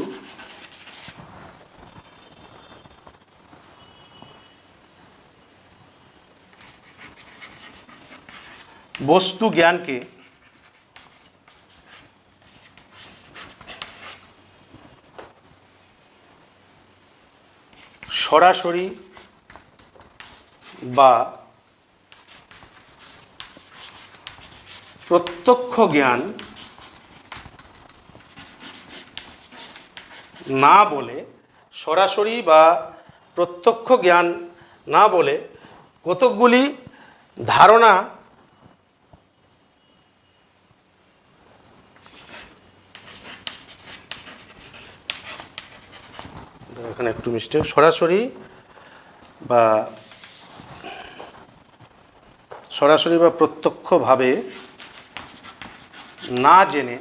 বস্তু জ্ঞানকে সরাসরি বা প্রত্যক্ষ জ্ঞান না বলে, সরাসরি বা প্রত্যক্ষ জ্ঞান না বলে কতকগুলি ধারণা এখানে একটু মিস্টেক, সরাসরি বা প্রত্যক্ষভাবে না জেনে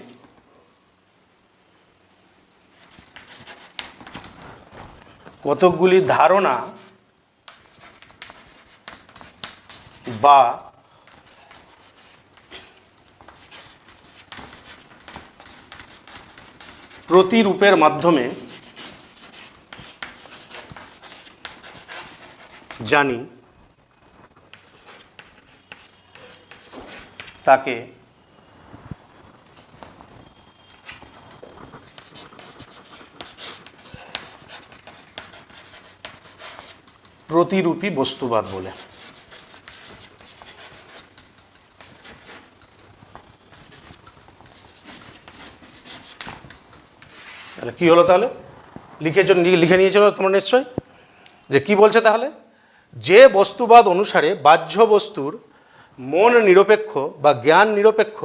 কতকগুলি ধারণা বা প্রতিরূপের মাধ্যমে জানি তাকে প্রতিরূপী বস্তুবাদ বলে। তাহলে কি হলো? তাহলে লিখে নিয়েছিল তোমরা নিশ্চয়, যে কি বলছে তাহলে? যে বস্তুবাদ অনুসারে বাহ্য বস্তুর মন নিরপেক্ষ বা জ্ঞান নিরপেক্ষ,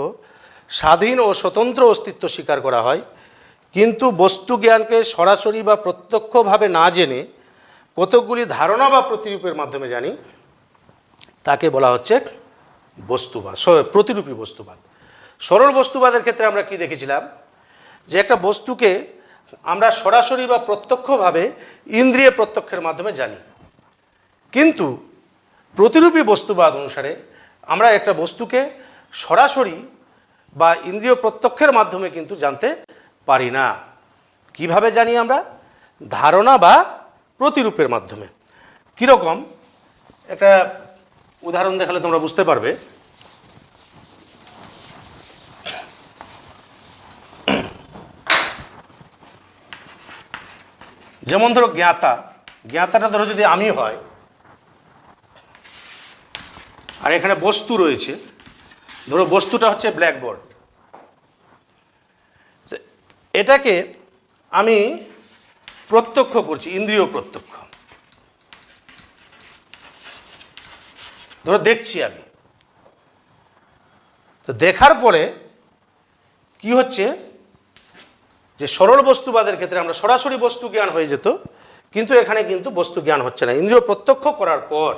স্বাধীন ও স্বতন্ত্র অস্তিত্ব স্বীকার করা হয়, কিন্তু বস্তু জ্ঞানকে সরাসরি বা প্রত্যক্ষভাবে না জেনে কতকগুলি ধারণা বা প্রতিরূপের মাধ্যমে জানি, তাকে বলা হচ্ছে বস্তুবাদ, প্রতিরূপী বস্তুবাদ। সরল বস্তুবাদের ক্ষেত্রে আমরা কি দেখেছিলাম, যে একটা বস্তুকে আমরা সরাসরি বা প্রত্যক্ষভাবে ইন্দ্রিয় প্রত্যক্ষের মাধ্যমে জানি, কিন্তু প্রতিরূপী বস্তুবাদ অনুসারে আমরা একটা বস্তুকে সরাসরি বা ইন্দ্রিয় প্রত্যক্ষের মাধ্যমে কিন্তু জানতে পারি না। কিভাবে জানি আমরা? ধারণা বা প্রতিরূপের মাধ্যমে। কীরকম? একটা উদাহরণ দেখালে তোমরা বুঝতে পারবে। যেমন ধরো জ্ঞাতাটা ধরো যদি আমি হয়, আর এখানে বস্তু রয়েছে, ধরো বস্তুটা হচ্ছে ব্ল্যাকবোর্ড, এটাকে আমি প্রত্যক্ষ করছি, ইন্দ্রিয় প্রত্যক্ষ। ধরো দেখছি আমি, তো দেখার পরে কি হচ্ছে, যে সরল বস্তুবাদের ক্ষেত্রে আমরা সরাসরি বস্তু জ্ঞান হয়ে যেত, কিন্তু এখানে কিন্তু বস্তু জ্ঞান হচ্ছে না। ইন্দ্রিয় প্রত্যক্ষ করার পর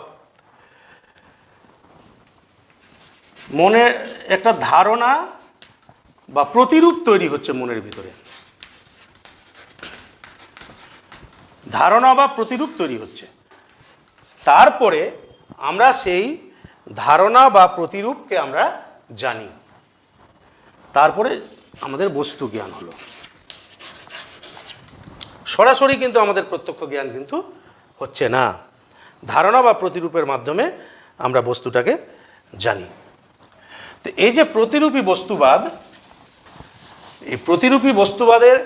মনে একটা ধারণা বা প্রতিরূপ তৈরি হচ্ছে মনের ভিতরে, ধারণা বা প্রতিরূপ তৈরি হচ্ছে। তারপরে আমরা সেই ধারণা বা প্রতিরূপকে আমরা জানি, তারপরে আমাদের বস্তু জ্ঞান হলো। সরাসরি কিন্তু আমাদের প্রত্যক্ষ জ্ঞান কিন্তু হচ্ছে না, ধারণা বা প্রতিরূপের মাধ্যমে আমরা বস্তুটাকে জানি। তো এই যে প্রতিরূপী বস্তুবাদ, এই প্রতিরূপী বস্তুবাদের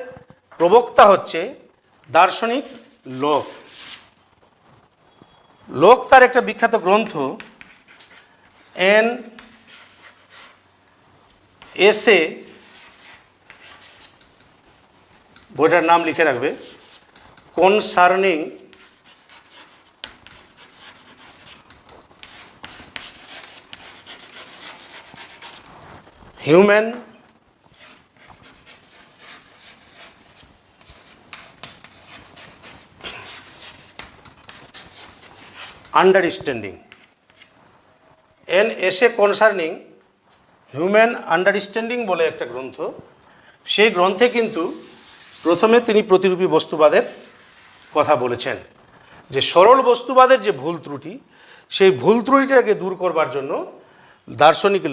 প্রবক্তা হচ্ছে দার্শনিক লোক। তার একটা বিখ্যাত গ্রন্থ এন এসে, বইটার নাম লিখে রাখবে, কনসার্নিং হিউম্যান আন্ডারস্ট্যান্ডিং। এন এসে কনসার্নিং হিউম্যান আন্ডারস্ট্যান্ডিং বলে একটা গ্রন্থ। সেই গ্রন্থে কিন্তু প্রথমে তিনি প্রতিরূপী বস্তুবাদের কথা বলেছেন, যে সরল বস্তুবাদের যে ভুল ত্রুটি, সেই ভুল ত্রুটিটাকে দূর করবার জন্য দার্শনিক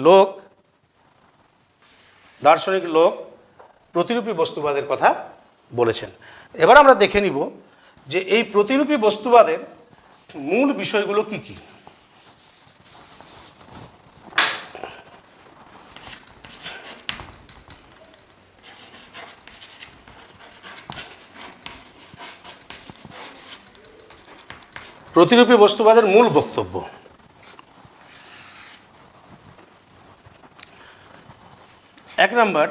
লোক প্রতিরূপী বস্তুবাদের কথা বলেছেন। এবার আমরা দেখে নিব যে এই প্রতিরূপী বস্তুবাদের মূল বিষয়গুলো কি কি। প্রতিরূপী বস্তুবাদের মূল বক্তব্য। এক নম্বর,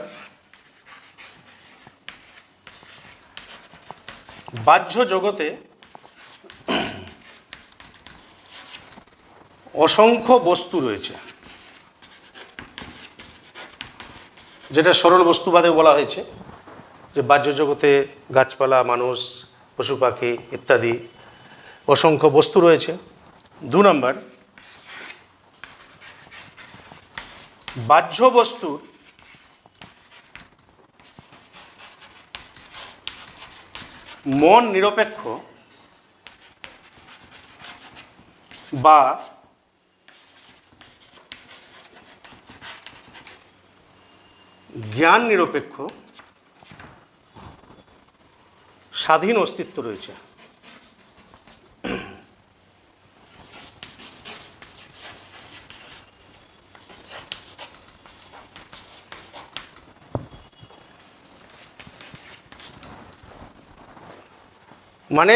বাহ্য জগতে অসংখ্য বস্তু রয়েছে, যেটা সরল বস্তুবাদে বলা হয়েছে, যে বাহ্য জগতে গাছপালা, মানুষ, পশু পাখি ইত্যাদি অসংখ্য বস্তু রয়েছে। 2 নম্বর, বাহ্য বস্তুর মন নিরপেক্ষ বা জ্ঞান নিরপেক্ষ স্বাধীন অস্তিত্ব রয়েছে। মানে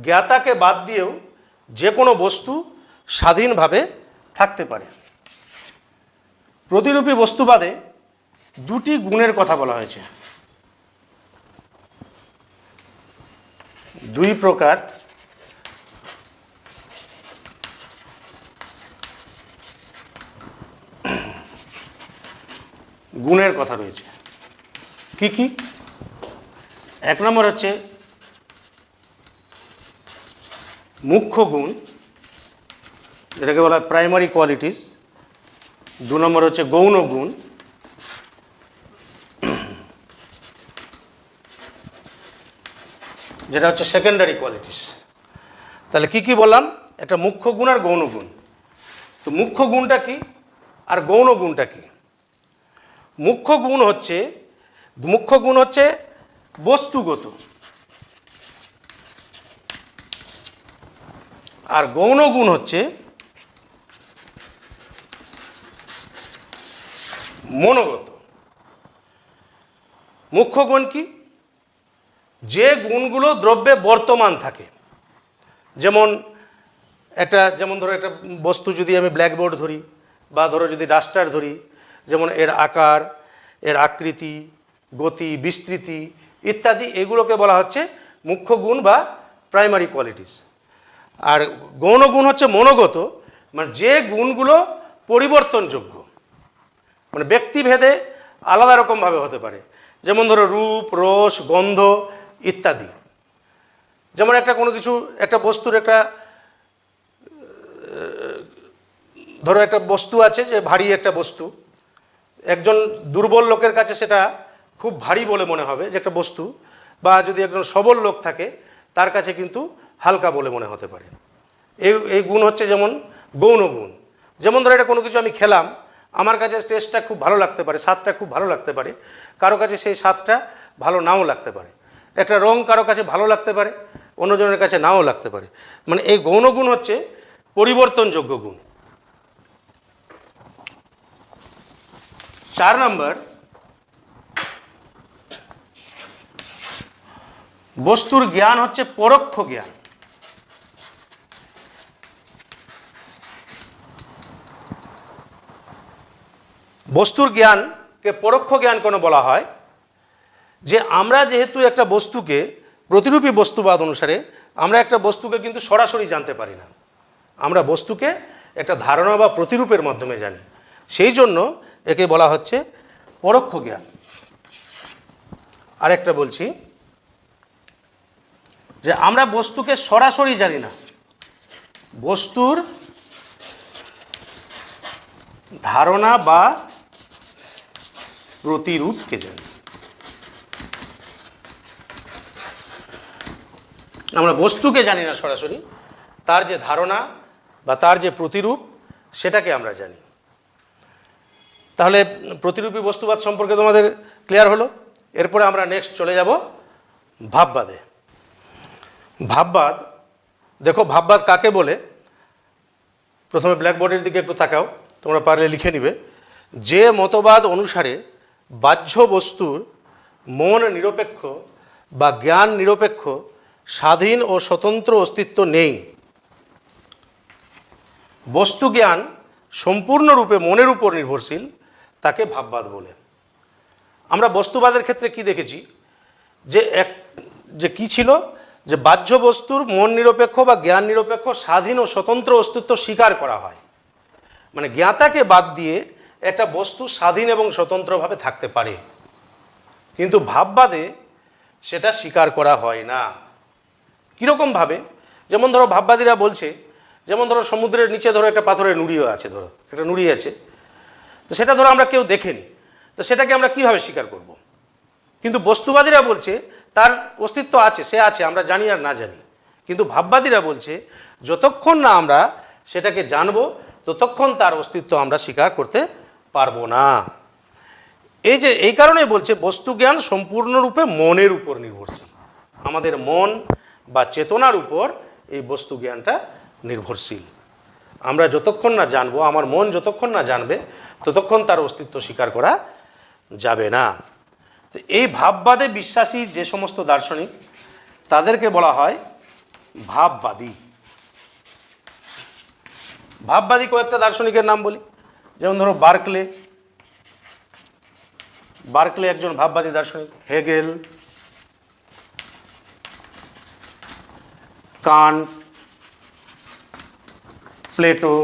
জ্ঞাতাকে বাদ দিয়েও যে কোনো বস্তু স্বাধীনভাবে থাকতে পারে। প্রতিরূপী বস্তুবাদে 2টি গুণের কথা বলা হয়েছে। 2 প্রকার গুণের কথা রয়েছে। কি কি? এক নম্বর হচ্ছে মুখ্য গুণ, যেটাকে বলা হয় প্রাইমারি কোয়ালিটিস। 2 নম্বর হচ্ছে গৌণ গুণ। যেটা হচ্ছে সেকেন্ডারি কোয়ালিটিস। তাহলে কি কি বললাম? একটা মুখ্য গুণ আর গৌণ গুণ। তো মুখ্য গুণটা কি আর গৌণ গুণটা কি? মুখ্য গুণ হচ্ছে বস্তুগত, আর গৌণ গুণ হচ্ছে মনোগত। মুখ্য গুণ কি? যে গুণগুলো দ্রব্যে বর্তমান থাকে। যেমন ধরো একটা বস্তু যদি আমি ব্ল্যাকবোর্ড ধরি, বা ধরো যদি ডাস্টার ধরি, যেমন এর আকার, এর আকৃতি, গতি, বিস্তৃতি ইত্যাদি, এগুলোকে বলা হচ্ছে মুখ্য গুণ বা প্রাইমারি কোয়ালিটিস। আর গৌণ গুণ হচ্ছে মনোগত, মানে যে গুণগুলো পরিবর্তনযোগ্য, মানে ব্যক্তিভেদে আলাদা রকমভাবে হতে পারে। যেমন ধরো রূপ, রস, গন্ধ ইত্যাদি। যেমন একটা বস্তুর ধরো একটা বস্তু আছে, যে ভারী একটা বস্তু, একজন দুর্বল লোকের কাছে সেটা খুব ভারী বলে মনে হবে যে একটা বস্তু, বা যদি একজন সবল লোক থাকে তার কাছে কিন্তু হালকা বলে মনে হতে পারে। এই গুণ হচ্ছে যেমন গৌণ গুণ। যেমন ধরো এটা কোনো কিছু আমি খেলাম, আমার কাছে টেস্টটা খুব ভালো লাগতে পারে, স্বাদটা খুব ভালো লাগতে পারে, কারো কাছে সেই স্বাদটা ভালো নাও লাগতে পারে। একটা রং কারো কাছে ভালো লাগতে পারে, অন্যজনের কাছে নাও লাগতে পারে। মানে এই গৌণ গুণ হচ্ছে পরিবর্তনযোগ্য গুণ। 4 নম্বর, বস্তুর জ্ঞান হচ্ছে পরোক্ষ জ্ঞান। বস্তুর জ্ঞানকে পরোক্ষ জ্ঞান কেন বলা হয়? যে আমরা যেহেতু একটা বস্তুকে, প্রতিরূপী বস্তুবাদ অনুসারে আমরা একটা বস্তুকে কিন্তু সরাসরি জানতে পারি না, আমরা বস্তুকে একটা ধারণা বা প্রতিরূপের মাধ্যমে জানি। সেই জন্য একে বলা হচ্ছে পরোক্ষ জ্ঞান। আরেকটা বলছি, যে আমরা বস্তুকে সরাসরি জানি না, বস্তুর ধারণা বা প্রতিরূপকে জানি। আমরা বস্তুকে জানি না সরাসরি, তার যে ধারণা বা তার যে প্রতিরূপ সেটাকে আমরা জানি। তাহলে প্রতিরূপী বস্তুবাদ সম্পর্কে তোমাদের ক্লিয়ার হলো। এরপরে আমরা নেক্সট চলে যাব ভাববাদে। ভাববাদ, দেখো ভাববাদ কাকে বলে? প্রথমে ব্ল্যাকবোর্ডের দিকে একটু তাকাও, তোমরা পারলে লিখে নিবে। যে মতবাদ অনুসারে বাহ্য বস্তুর মন নিরপেক্ষ বা জ্ঞান নিরপেক্ষ স্বাধীন ও স্বতন্ত্র অস্তিত্ব নেই, বস্তু জ্ঞান সম্পূর্ণরূপে মনের উপর নির্ভরশীল, তাকে ভাববাদ বলে। আমরা বস্তুবাদের ক্ষেত্রে কি দেখেছি? যে কি ছিল? যে বাহ্য বস্তুর মন নিরপেক্ষ বা জ্ঞান নিরপেক্ষ স্বাধীন ও স্বতন্ত্র অস্তিত্ব স্বীকার করা হয়। মানে জ্ঞাতাকে বাদ দিয়ে একটা বস্তু স্বাধীন এবং স্বতন্ত্রভাবে থাকতে পারে, কিন্তু ভাববাদে সেটা স্বীকার করা হয় না। কীরকমভাবে? যেমন ধরো ভাববাদীরা বলছে, যেমন ধরো সমুদ্রের নিচে ধরো একটা পাথরের নুড়িও আছে, ধরো একটা নুড়ি আছে, তো সেটা ধরো আমরা কেউ দেখেনি, তো সেটাকে আমরা কিভাবে স্বীকার করব? কিন্তু বস্তুবাদীরা বলছে তার অস্তিত্ব আছে, সে আছে, আমরা জানি আর না জানি। কিন্তু ভাববাদীরা বলছে যতক্ষণ না আমরা সেটাকে জানবো ততক্ষণ তার অস্তিত্ব আমরা স্বীকার করতে পারবো না। এই কারণেই বলছে বস্তু জ্ঞান সম্পূর্ণরূপে মনের উপর নির্ভরশীল। আমাদের মন বা চেতনার উপর এই বস্তু জ্ঞানটা নির্ভরশীল। আমরা যতক্ষণ না জানবো, আমার মন যতক্ষণ না জানবে, ততক্ষণ তার অস্তিত্ব স্বীকার করা যাবে না। তো এই ভাববাদে বিশ্বাসী যে সমস্ত দার্শনিক, তাদেরকে বলা হয় ভাববাদী। ভাববাদী কয়েকটা দার্শনিকের নাম বলি। যেমন ধরো বার্কলে একজন ভাববাদী দার্শনিক, হেগেল, কান্ট, প্লেটো,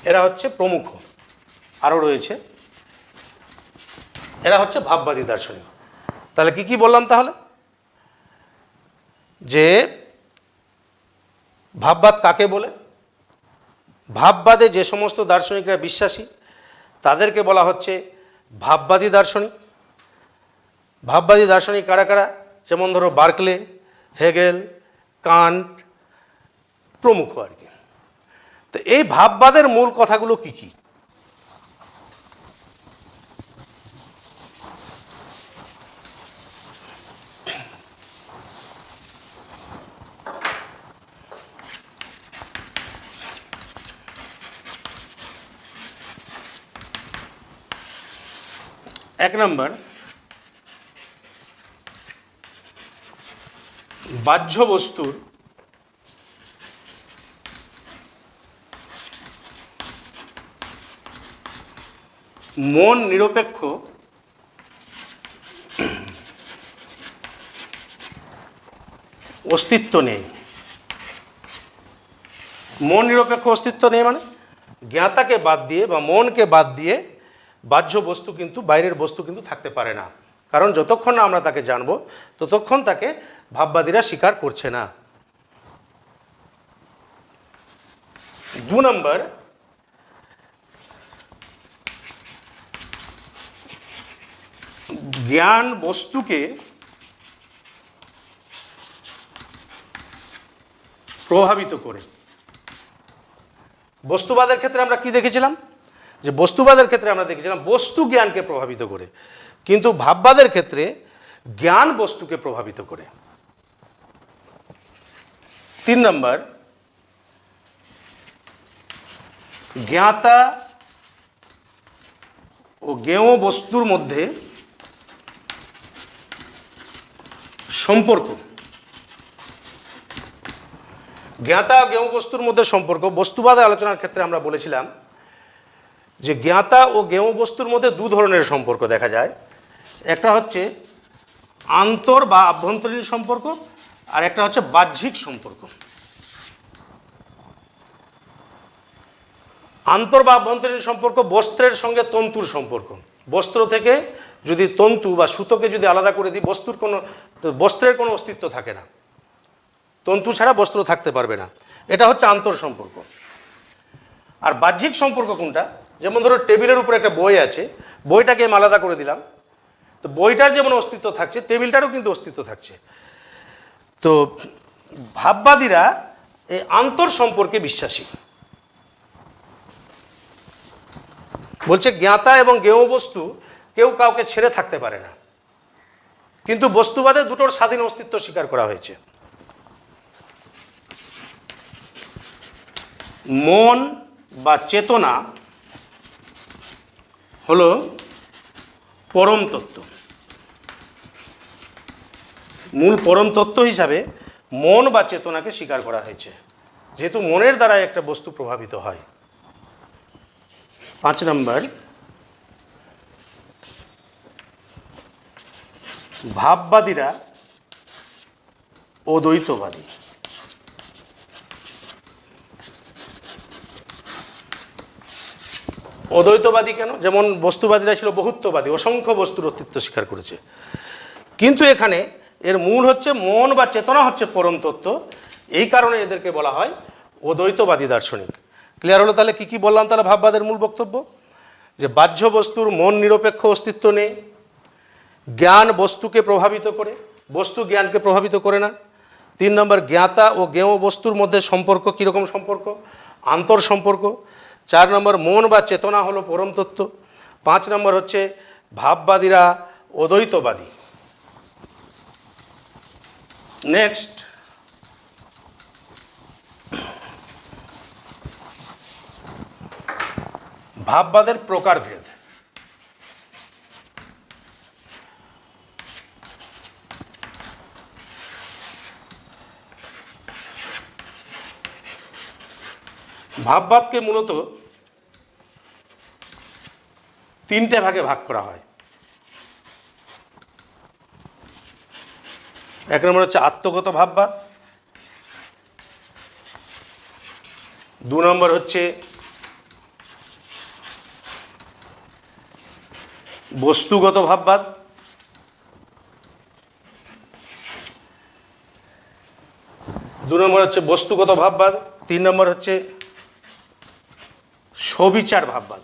এরা হচ্ছে প্রমুখ। আরও রয়েছে এরা হচ্ছে ভাববাদী দার্শনিক। তাহলে কি বললাম তাহলে? যে ভাববাদ কাকে বলে? ভাববাদে যে সমস্ত দার্শনিকরা বিশ্বাসী তাদেরকে বলা হচ্ছে ভাববাদী দার্শনিক। ভাববাদী দার্শনিক কারা কারা? যেমন ধরো বার্কলে, হেগেল, কান্ট প্রমুখ আর কি। তো এই ভাববাদের মূল কথাগুলো কি কি? এক নম্বর, বাহ্য বস্তুর মন নিরপেক্ষ অস্তিত্ব নেই। মন নিরপেক্ষ অস্তিত্ব নেই মানে জ্ঞাতাকে বাদ দিয়ে বা মনকে বাদ দিয়ে বাহ্য বস্তু কিন্তু, বাইরের বস্তু কিন্তু থাকতে পারে না। কারণ যতক্ষণ না আমরা তাকে জানবো ততক্ষণ তাকে ভাববাদীরা স্বীকার করছে না। 2 নম্বর, জ্ঞান বস্তুকে প্রভাবিত করে। বস্তুবাদের ক্ষেত্রে আমরা কি দেখেছিলাম? যে বস্তুবাদের ক্ষেত্রে আমরা দেখেছিলাম বস্তু জ্ঞানকে প্রভাবিত করে, কিন্তু ভাববাদের ক্ষেত্রে জ্ঞান বস্তুকে প্রভাবিত করে। 3 নম্বর, জ্ঞাতা ও জ্ঞেয় বস্তুর মধ্যে সম্পর্ক। জ্ঞাতা ও জ্ঞেয় বস্তুর মধ্যে সম্পর্ক বস্তুবাদ আলোচনার ক্ষেত্রে আমরা বলেছিলাম যে জ্ঞাতা ও জ্ঞেয় বস্তুর মধ্যে 2 ধরনের সম্পর্ক দেখা যায়। একটা হচ্ছে আন্তর বা আভ্যন্তরীণ সম্পর্ক, আর একটা হচ্ছে বাহ্যিক সম্পর্ক। আন্তর বা আভ্যন্তরীণ সম্পর্ক বস্ত্রের সঙ্গে তন্তুর সম্পর্ক। বস্ত্র থেকে যদি তন্তু বা সুতোকে যদি আলাদা করে দিই, বস্ত্রের কোনো অস্তিত্ব থাকে না। তন্তু ছাড়া বস্ত্র থাকতে পারবে না। এটা হচ্ছে আন্তর সম্পর্ক। আর বাহ্যিক সম্পর্ক কোনটা? যেমন ধরো টেবিলের উপরে একটা বই আছে, বইটাকে আমি আলাদা করে দিলাম, তো বইটার যেমন অস্তিত্ব থাকছে টেবিলটারও কিন্তু অস্তিত্ব থাকছে। তো ভাববাদীরা এই আন্তর সম্পর্কে বিশ্বাসী। বলছে জ্ঞাতা এবং জ্ঞেয় বস্তু কেউ কাউকে ছেড়ে থাকতে পারে না, কিন্তু বস্তুবাদে দুটোর স্বাধীন অস্তিত্ব স্বীকার করা হয়েছে। মন বা চেতনা হলো পরম তত্ত্ব। মূল পরম তত্ত্ব হিসাবে মন বা চেতনাকে স্বীকার করা হয়েছে, যেহেতু মনের দ্বারা একটা বস্তু প্রভাবিত হয়। 5 নম্বর, ভাববাদীরা অদ্বৈতবাদী। অদ্বৈতবাদী কেন? যেমন বস্তুবাদীরা ছিল বহুত্ববাদী, অসংখ্য বস্তুর অস্তিত্ব স্বীকার করেছে, কিন্তু এখানে এর মূল হচ্ছে মন বা চেতনা হচ্ছে পরম তত্ত্ব। এই কারণে এদেরকে বলা হয় অদ্বৈতবাদী দার্শনিক। ক্লিয়ার হলো তাহলে? কি বললাম তাহলে ভাববাদের মূল বক্তব্য? যে বাহ্য বস্তুর মন নিরপেক্ষ অস্তিত্ব নেই, জ্ঞান বস্তুকে প্রভাবিত করে, বস্তু জ্ঞানকে প্রভাবিত করে না। 3 নম্বর, জ্ঞাতা ও জ্ঞেয় বস্তুর মধ্যে সম্পর্ক কীরকম সম্পর্ক? আন্তর সম্পর্ক। 4 নম্বর, মন বা চেতনা হলো পরম তত্ত্ব। 5 নম্বর হচ্ছে ভাববাদীরা অদ্বৈতবাদী। নেক্সট, ভাববাদের প্রকারভেদ। ভাববাদকে মূলত 3টে ভাগে ভাগ করা হয়। 1 নম্বর হচ্ছে আত্মগত ভাববাদ, 2 নম্বর হচ্ছে বস্তুগত ভাববাদ, দু নম্বর হচ্ছে বস্তুগত ভাববাদ, 3 নম্বর হচ্ছে সবিচার ভাববাদ।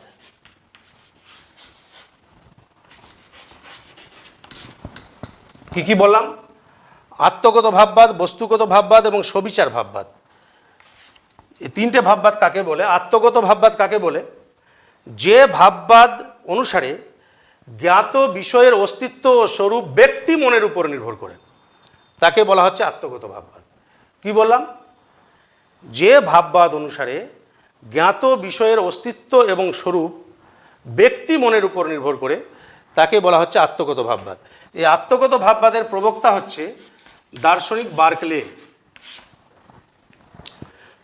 কি কি বললাম? আত্মগত ভাববাদ, বস্তুগত ভাববাদ এবং সবিচার ভাববাদ। এই 3টে ভাববাদ কাকে বলে? আত্মগত ভাববাদ কাকে বলে? যে ভাববাদ অনুসারে জ্ঞাত বিষয়ের অস্তিত্ব ও স্বরূপ ব্যক্তি মনের উপর নির্ভর করে, তাকে বলা হচ্ছে আত্মগত ভাববাদ। কি বললাম? যে ভাববাদ অনুসারে জ্ঞাত বিষয়ের অস্তিত্ব এবং স্বরূপ ব্যক্তি মনের উপর নির্ভর করে, তাকে বলা হচ্ছে আত্মগত ভাববাদ। এই আত্মগত ভাববাদের প্রবক্তা হচ্ছে দার্শনিক বার্কলে।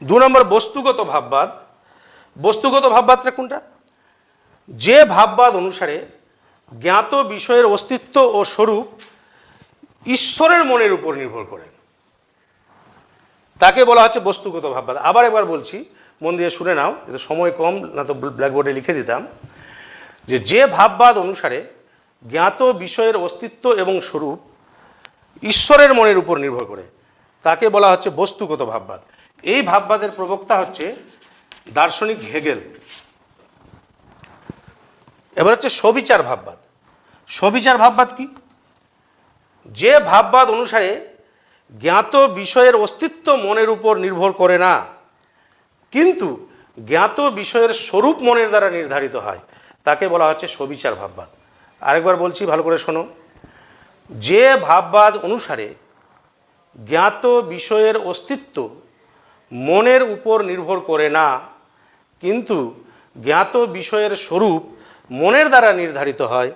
2 নম্বর বস্তুগত ভাববাদ। বস্তুগত ভাববাদটা কোনটা? যে ভাববাদ অনুসারে জ্ঞাত বিষয়ের অস্তিত্ব ও স্বরূপ ঈশ্বরের মনের উপর নির্ভর করে, তাকে বলা হচ্ছে বস্তুগত ভাববাদ। আবার একবার বলছি, মন দিয়ে শুনে নাও, এতে সময় কম, না তো ব্ল্যাকবোর্ডে লিখে দিতাম। যে ভাববাদ অনুসারে জ্ঞাত বিষয়ের অস্তিত্ব এবং স্বরূপ ঈশ্বরের মনের উপর নির্ভর করে, তাকে বলা হচ্ছে বস্তুগত ভাববাদ। এই ভাববাদের প্রবক্তা হচ্ছে দার্শনিক হেগেল। এবার হচ্ছে সবিচার ভাববাদ। সবিচার ভাববাদ কি? যে ভাববাদ অনুসারে জ্ঞাত বিষয়ের অস্তিত্ব মনের উপর নির্ভর করে না, কিন্তু জ্ঞাত বিষয়ের স্বরূপ মনের দ্বারা নির্ধারিত হয়, তাকে বলা হচ্ছে সবিচার ভাববাদ। আরেকবার বলছি, ভালো করে শোনো। যে ভাববাদ অনুসারে জ্ঞাত বিষয়ের অস্তিত্ব মনের উপর নির্ভর করে না, কিন্তু জ্ঞাত বিষয়ের স্বরূপ মনের দ্বারা নির্ধারিত হয়,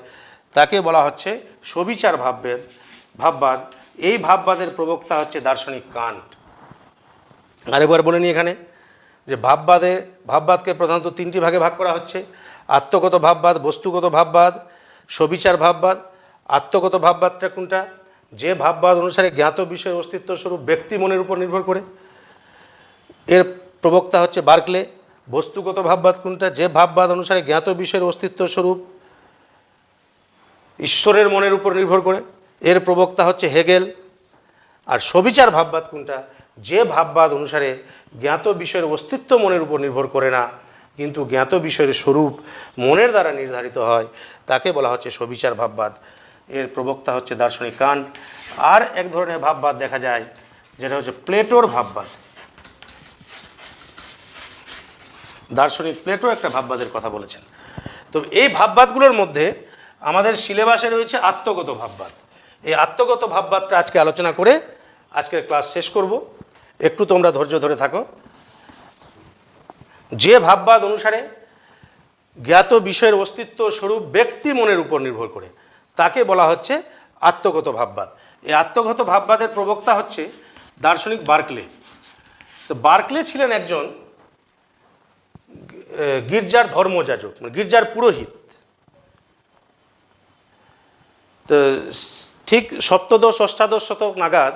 তাকে বলা হচ্ছে সবিচার ভাববাদ। এই ভাববাদের প্রবক্তা হচ্ছে দার্শনিক কান্ট। আরেকবার বলে নিই এখানে যে ভাববাদকে প্রধানত 3টি ভাগে ভাগ করা হচ্ছে: আত্মগত ভাববাদ, বস্তুগত ভাববাদ, সবিচার ভাববাদ। আত্মগত ভাববাদটা কোনটা? যে ভাববাদ অনুসারে জ্ঞাত বিষয়ের অস্তিত্ব স্বরূপ ব্যক্তি মনের উপর নির্ভর করে, এর প্রবক্তা হচ্ছে বার্কলে। বস্তুগত ভাববাদ কোনটা? যে ভাববাদ অনুসারে জ্ঞাত বিষয়ের অস্তিত্ব স্বরূপ ঈশ্বরের মনের উপর নির্ভর করে, এর প্রবক্তা হচ্ছে হেগেল। আর সবিচার ভাববাদ কোনটা? যে ভাববাদ অনুসারে জ্ঞাত বিষয়ের অস্তিত্ব মনের উপর নির্ভর করে না, কিন্তু জ্ঞাত বিষয়ের স্বরূপ মনের দ্বারা নির্ধারিত হয়, তাকে বলা হচ্ছে সবিচার ভাববাদ। এর প্রবক্তা হচ্ছে দার্শনিক কান্ট। আর এক ধরনের ভাববাদ দেখা যায়, যেটা হচ্ছে প্লেটোর ভাববাদ। দার্শনিক প্লেটো একটা ভাববাদের কথা বলেছেন। তো এই ভাববাদগুলোর মধ্যে আমাদের সিলেবাসে রয়েছে আত্মগত ভাববাদ। এই আত্মগত ভাববাদটা আজকে আলোচনা করে আজকের ক্লাস শেষ করব। একটু তোমরা ধৈর্য ধরে থাকো। যে ভাববাদ অনুসারে জ্ঞাত বিষয়ের অস্তিত্ব স্বরূপ ব্যক্তি মনের উপর নির্ভর করে, তাকে বলা হচ্ছে আত্মগত ভাববাদ। এই আত্মগত ভাববাদের প্রবক্তা হচ্ছে দার্শনিক বার্কলে। তো বার্কলে ছিলেন একজন গির্জার ধর্মযাজক, মানে গির্জার পুরোহিত। তো ঠিক সপ্তদশ অষ্টাদশ শতক নাগাদ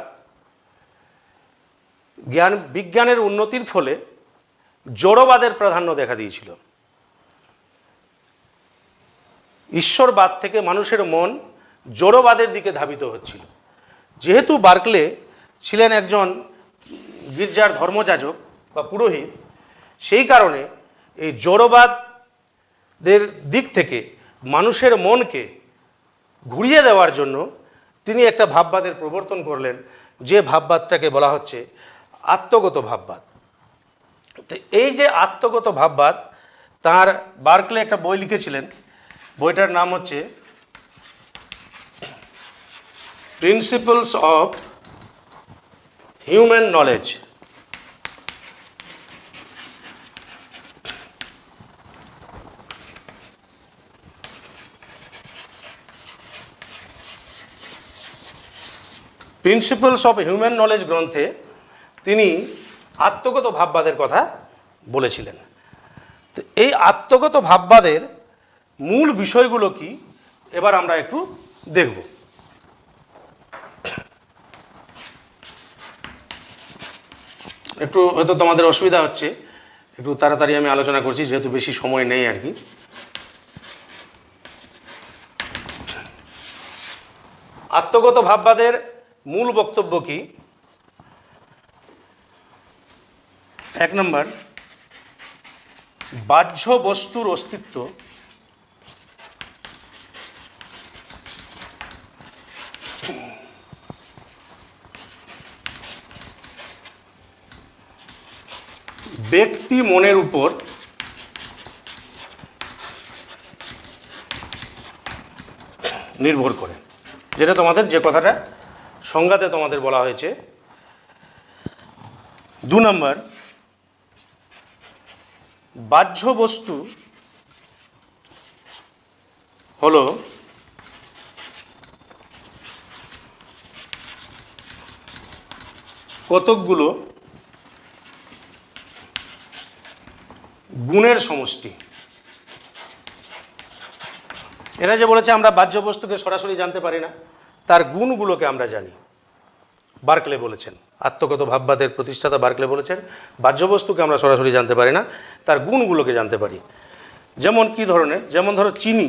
বিজ্ঞানের উন্নতির ফলে জড়বাদের প্রাধান্য দেখা দিয়েছিল। ঈশ্বরবাদ থেকে মানুষের মন জড়বাদের দিকে ধাবিত হচ্ছিল। যেহেতু বার্কলে ছিলেন একজন গির্জার ধর্মযাজক বা পুরোহিত, সেই কারণে এই জড়বাদের দিক থেকে মানুষের মনকে ঘুরিয়ে দেওয়ার জন্য তিনি একটা ভাববাদের প্রবর্তন করলেন, যে ভাববাদটাকে বলা হচ্ছে আত্মগত ভাববাদ। তো এই যে আত্মগত ভাববাদ, তার বার্কলে একটা বই লিখেছিলেন। বইটার নাম হচ্ছে principles of human knowledge. Principles of human knowledge গ্রন্থে তিনি আত্মগত ভাববাদের কথা বলেছিলেন। তো এই আত্মগত ভাববাদের মূল বিষয়গুলো কি, এবার আমরা একটু দেখব। একটু হয়তো তোমাদের অসুবিধা হচ্ছে, একটু তাড়াতাড়ি আমি আলোচনা করছি, যেহেতু বেশি সময় নেই আর কি। আত্মগত ভাববাদের মূল বক্তব্য কি? 1 নম্বর, বাহ্য বস্তুর অস্তিত্ব ব্যক্তি মনের উপর নির্ভর করে, যেটা তোমাদের যে কথাটা সংজ্ঞাতে তোমাদের বলা হয়েছে। 2 নম্বর, বাহ্য বস্তু হলো কতকগুলো গুণের সমষ্টি। এরা যে বলেছে আমরা বাহ্য বস্তুকে সরাসরি জানতে পারি না, তার গুণগুলোকে আমরা জানি। বার্কলে বলেছেন, আত্মগত ভাববাদের প্রতিষ্ঠাতা বার্কলে বলেছেন বাহ্য বস্তুকে আমরা সরাসরি জানতে পারি না, তার গুণগুলোকে জানতে পারি। যেমন কি ধরনের? যেমন ধরো চিনি,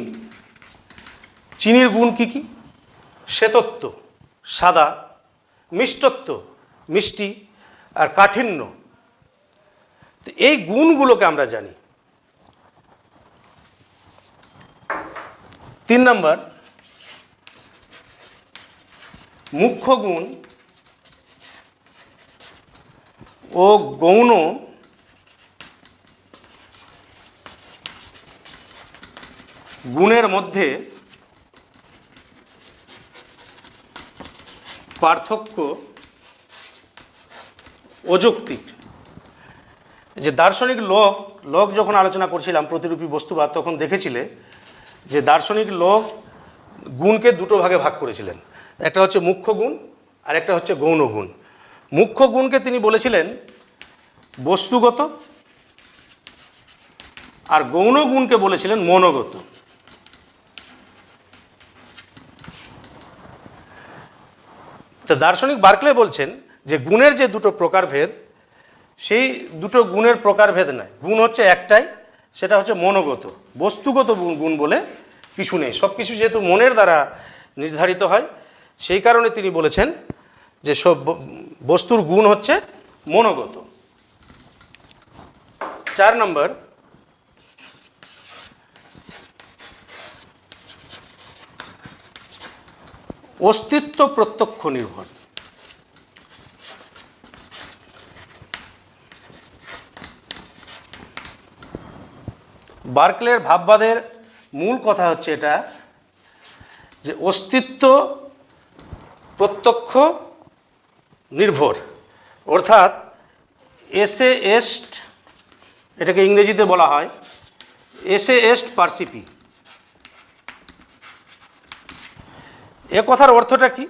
চিনির গুণ কি কি? শ্বেতত্ব, সাদা, মিষ্টত্ব, মিষ্টি, আর কাঠিন্য। তো এই গুণগুলোকে আমরা জানি। 3 নম্বর, মুখ্য গুণ ও গৌণ গুণের মধ্যে পার্থক্য অযৌক্তিক। যে দার্শনিক লোক যখন আলোচনা করছিলাম প্রতিরূপী বস্তুবাদ, তখন দেখেছিলে যে দার্শনিক লোক গুণকে দুটো ভাগে ভাগ করেছিলেন। একটা হচ্ছে মুখ্য গুণ আর একটা হচ্ছে গৌণ গুণ। মুখ্য গুণকে তিনি বলেছিলেন বস্তুগত, আর গৌণ গুণকে বলেছিলেন মনোগত। তো দার্শনিক বার্কলে বলছেন যে গুণের যে দুটো প্রকারভেদ, সেই দুটো গুণের প্রকারভেদ নয়, গুণ হচ্ছে একটাই, সেটা হচ্ছে মনোগত। বস্তুগত গুণ বলে কিছু নেই, সব কিছু যেহেতু মনের দ্বারা নির্ধারিত হয়, সেই কারণে তিনি বলেছেন যে সব বস্তুর গুণ হচ্ছে মনোগত। 4 নম্বর, অস্তিত্ব প্রত্যক্ষ নির্ভর। বার্কলের ভাববাদের মূল কথা হচ্ছে এটা যে অস্তিত্ব প্রত্যক্ষ নির্ভর, অর্থাৎ এসে এস্ট, এটাকে ইংরেজিতে বলা হয় এসে এস্ট পার্সিপি। এ কথার অর্থটা কি?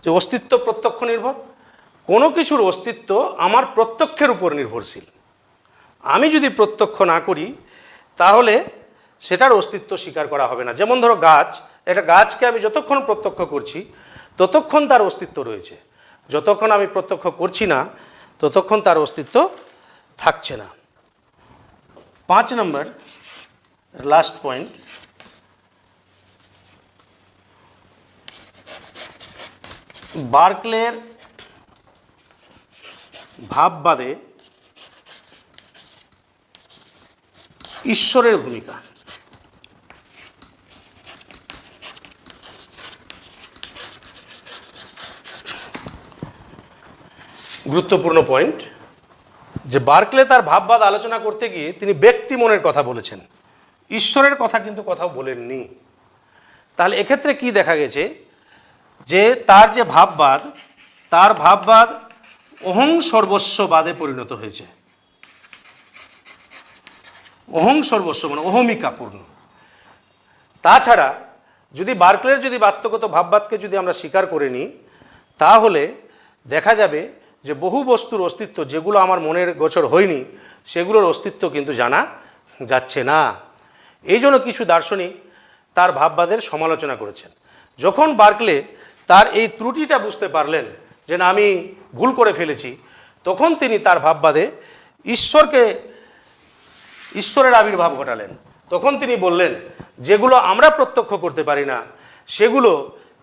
যে অস্তিত্ব প্রত্যক্ষ নির্ভর, কোনো কিছুর অস্তিত্ব আমার প্রত্যক্ষের উপর নির্ভরশীল। আমি যদি প্রত্যক্ষ না করি তাহলে সেটার অস্তিত্ব স্বীকার করা হবে না। যেমন ধরো গাছ, একটা গাছকে আমি যতক্ষণ প্রত্যক্ষ করছি ততক্ষণ তার অস্তিত্ব রয়েছে, যতক্ষণ আমি প্রত্যক্ষ করছি না ততক্ষণ তার অস্তিত্ব থাকছে না। 5 নম্বর, লাস্ট পয়েন্ট, বার্কলের ভাববাদে ঈশ্বরের ভূমিকা। গুরুত্বপূর্ণ পয়েন্ট, যে বার্কলে তার ভাববাদ আলোচনা করতে গিয়ে তিনি ব্যক্তি মনের কথা বলেছেন, ঈশ্বরের কথা কিন্তু কোথাও বলেননি। তাহলে এক্ষেত্রে কি দেখা গেছে যে তার যে ভাববাদ, তার ভাববাদ অহং সর্বস্ববাদে পরিণত হয়েছে। অহং সর্বস্ব মানে অহমিকাপূর্ণ। তাছাড়া যদি বার্কলের যদি আত্মগত ভাববাদকে যদি আমরা স্বীকার করে নিই তাহলে দেখা যাবে যে বহু বস্তুর অস্তিত্ব যেগুলো আমার মনের গোচর হয়নি সেগুলোর অস্তিত্ব কিন্তু জানা যাচ্ছে না। এই জন্য কিছু দার্শনিক তার ভাববাদের সমালোচনা করেছেন। যখন বার্কলে তার এই ত্রুটিটা বুঝতে পারলেন যে না আমি ভুল করে ফেলেছি, তখন তিনি তার ভাববাদে ঈশ্বরের আবির্ভাব ঘটালেন। তখন তিনি বললেন যেগুলো আমরা প্রত্যক্ষ করতে পারি না সেগুলো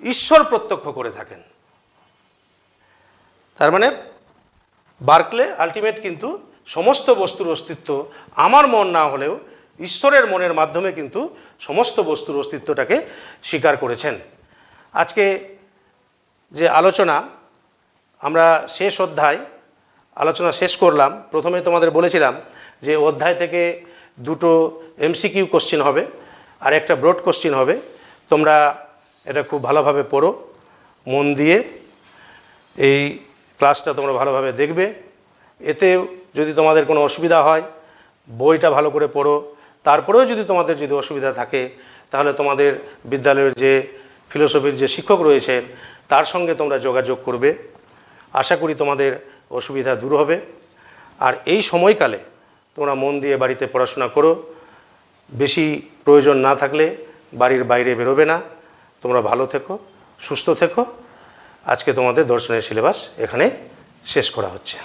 ঈশ্বর প্রত্যক্ষ করে থাকেন। তার মানে বার্কলে আলটিমেট কিন্তু সমস্ত বস্তুর অস্তিত্ব আমার মন না হলেও ঈশ্বরের মনের মাধ্যমে কিন্তু সমস্ত বস্তুর অস্তিত্বটাকে স্বীকার করেছেন। আজকে যে আলোচনা, আমরা শেষ অধ্যায় আলোচনা শেষ করলাম। প্রথমে তোমাদের বলেছিলাম যে অধ্যায় থেকে দুটো এমসিকিউ কোশ্চেন হবে আর একটা ব্রড কোশ্চেন হবে। তোমরা এটা খুব ভালোভাবে পড়ো, মন দিয়ে এই ক্লাসটা তোমরা ভালোভাবে দেখবে। এতে যদি তোমাদের কোনো অসুবিধা হয়, বইটা ভালো করে পড়ো। তারপরেও যদি তোমাদের অসুবিধা থাকে, তাহলে তোমাদের বিদ্যালয়ের যে ফিলোসফির যে শিক্ষক রয়েছেন তার সঙ্গে তোমরা যোগাযোগ করবে। আশা করি তোমাদের অসুবিধা দূর হবে। আর এই সময়কালে তোমরা মন দিয়ে বাড়িতে পড়াশোনা করো। বেশি প্রয়োজন না থাকলে বাড়ির বাইরে বেরোবে না। তোমরা ভালো থেকো, সুস্থ থেকো। আজকে তোমাদের দর্শনের সিলেবাস এখানে শেষ করা হচ্ছে।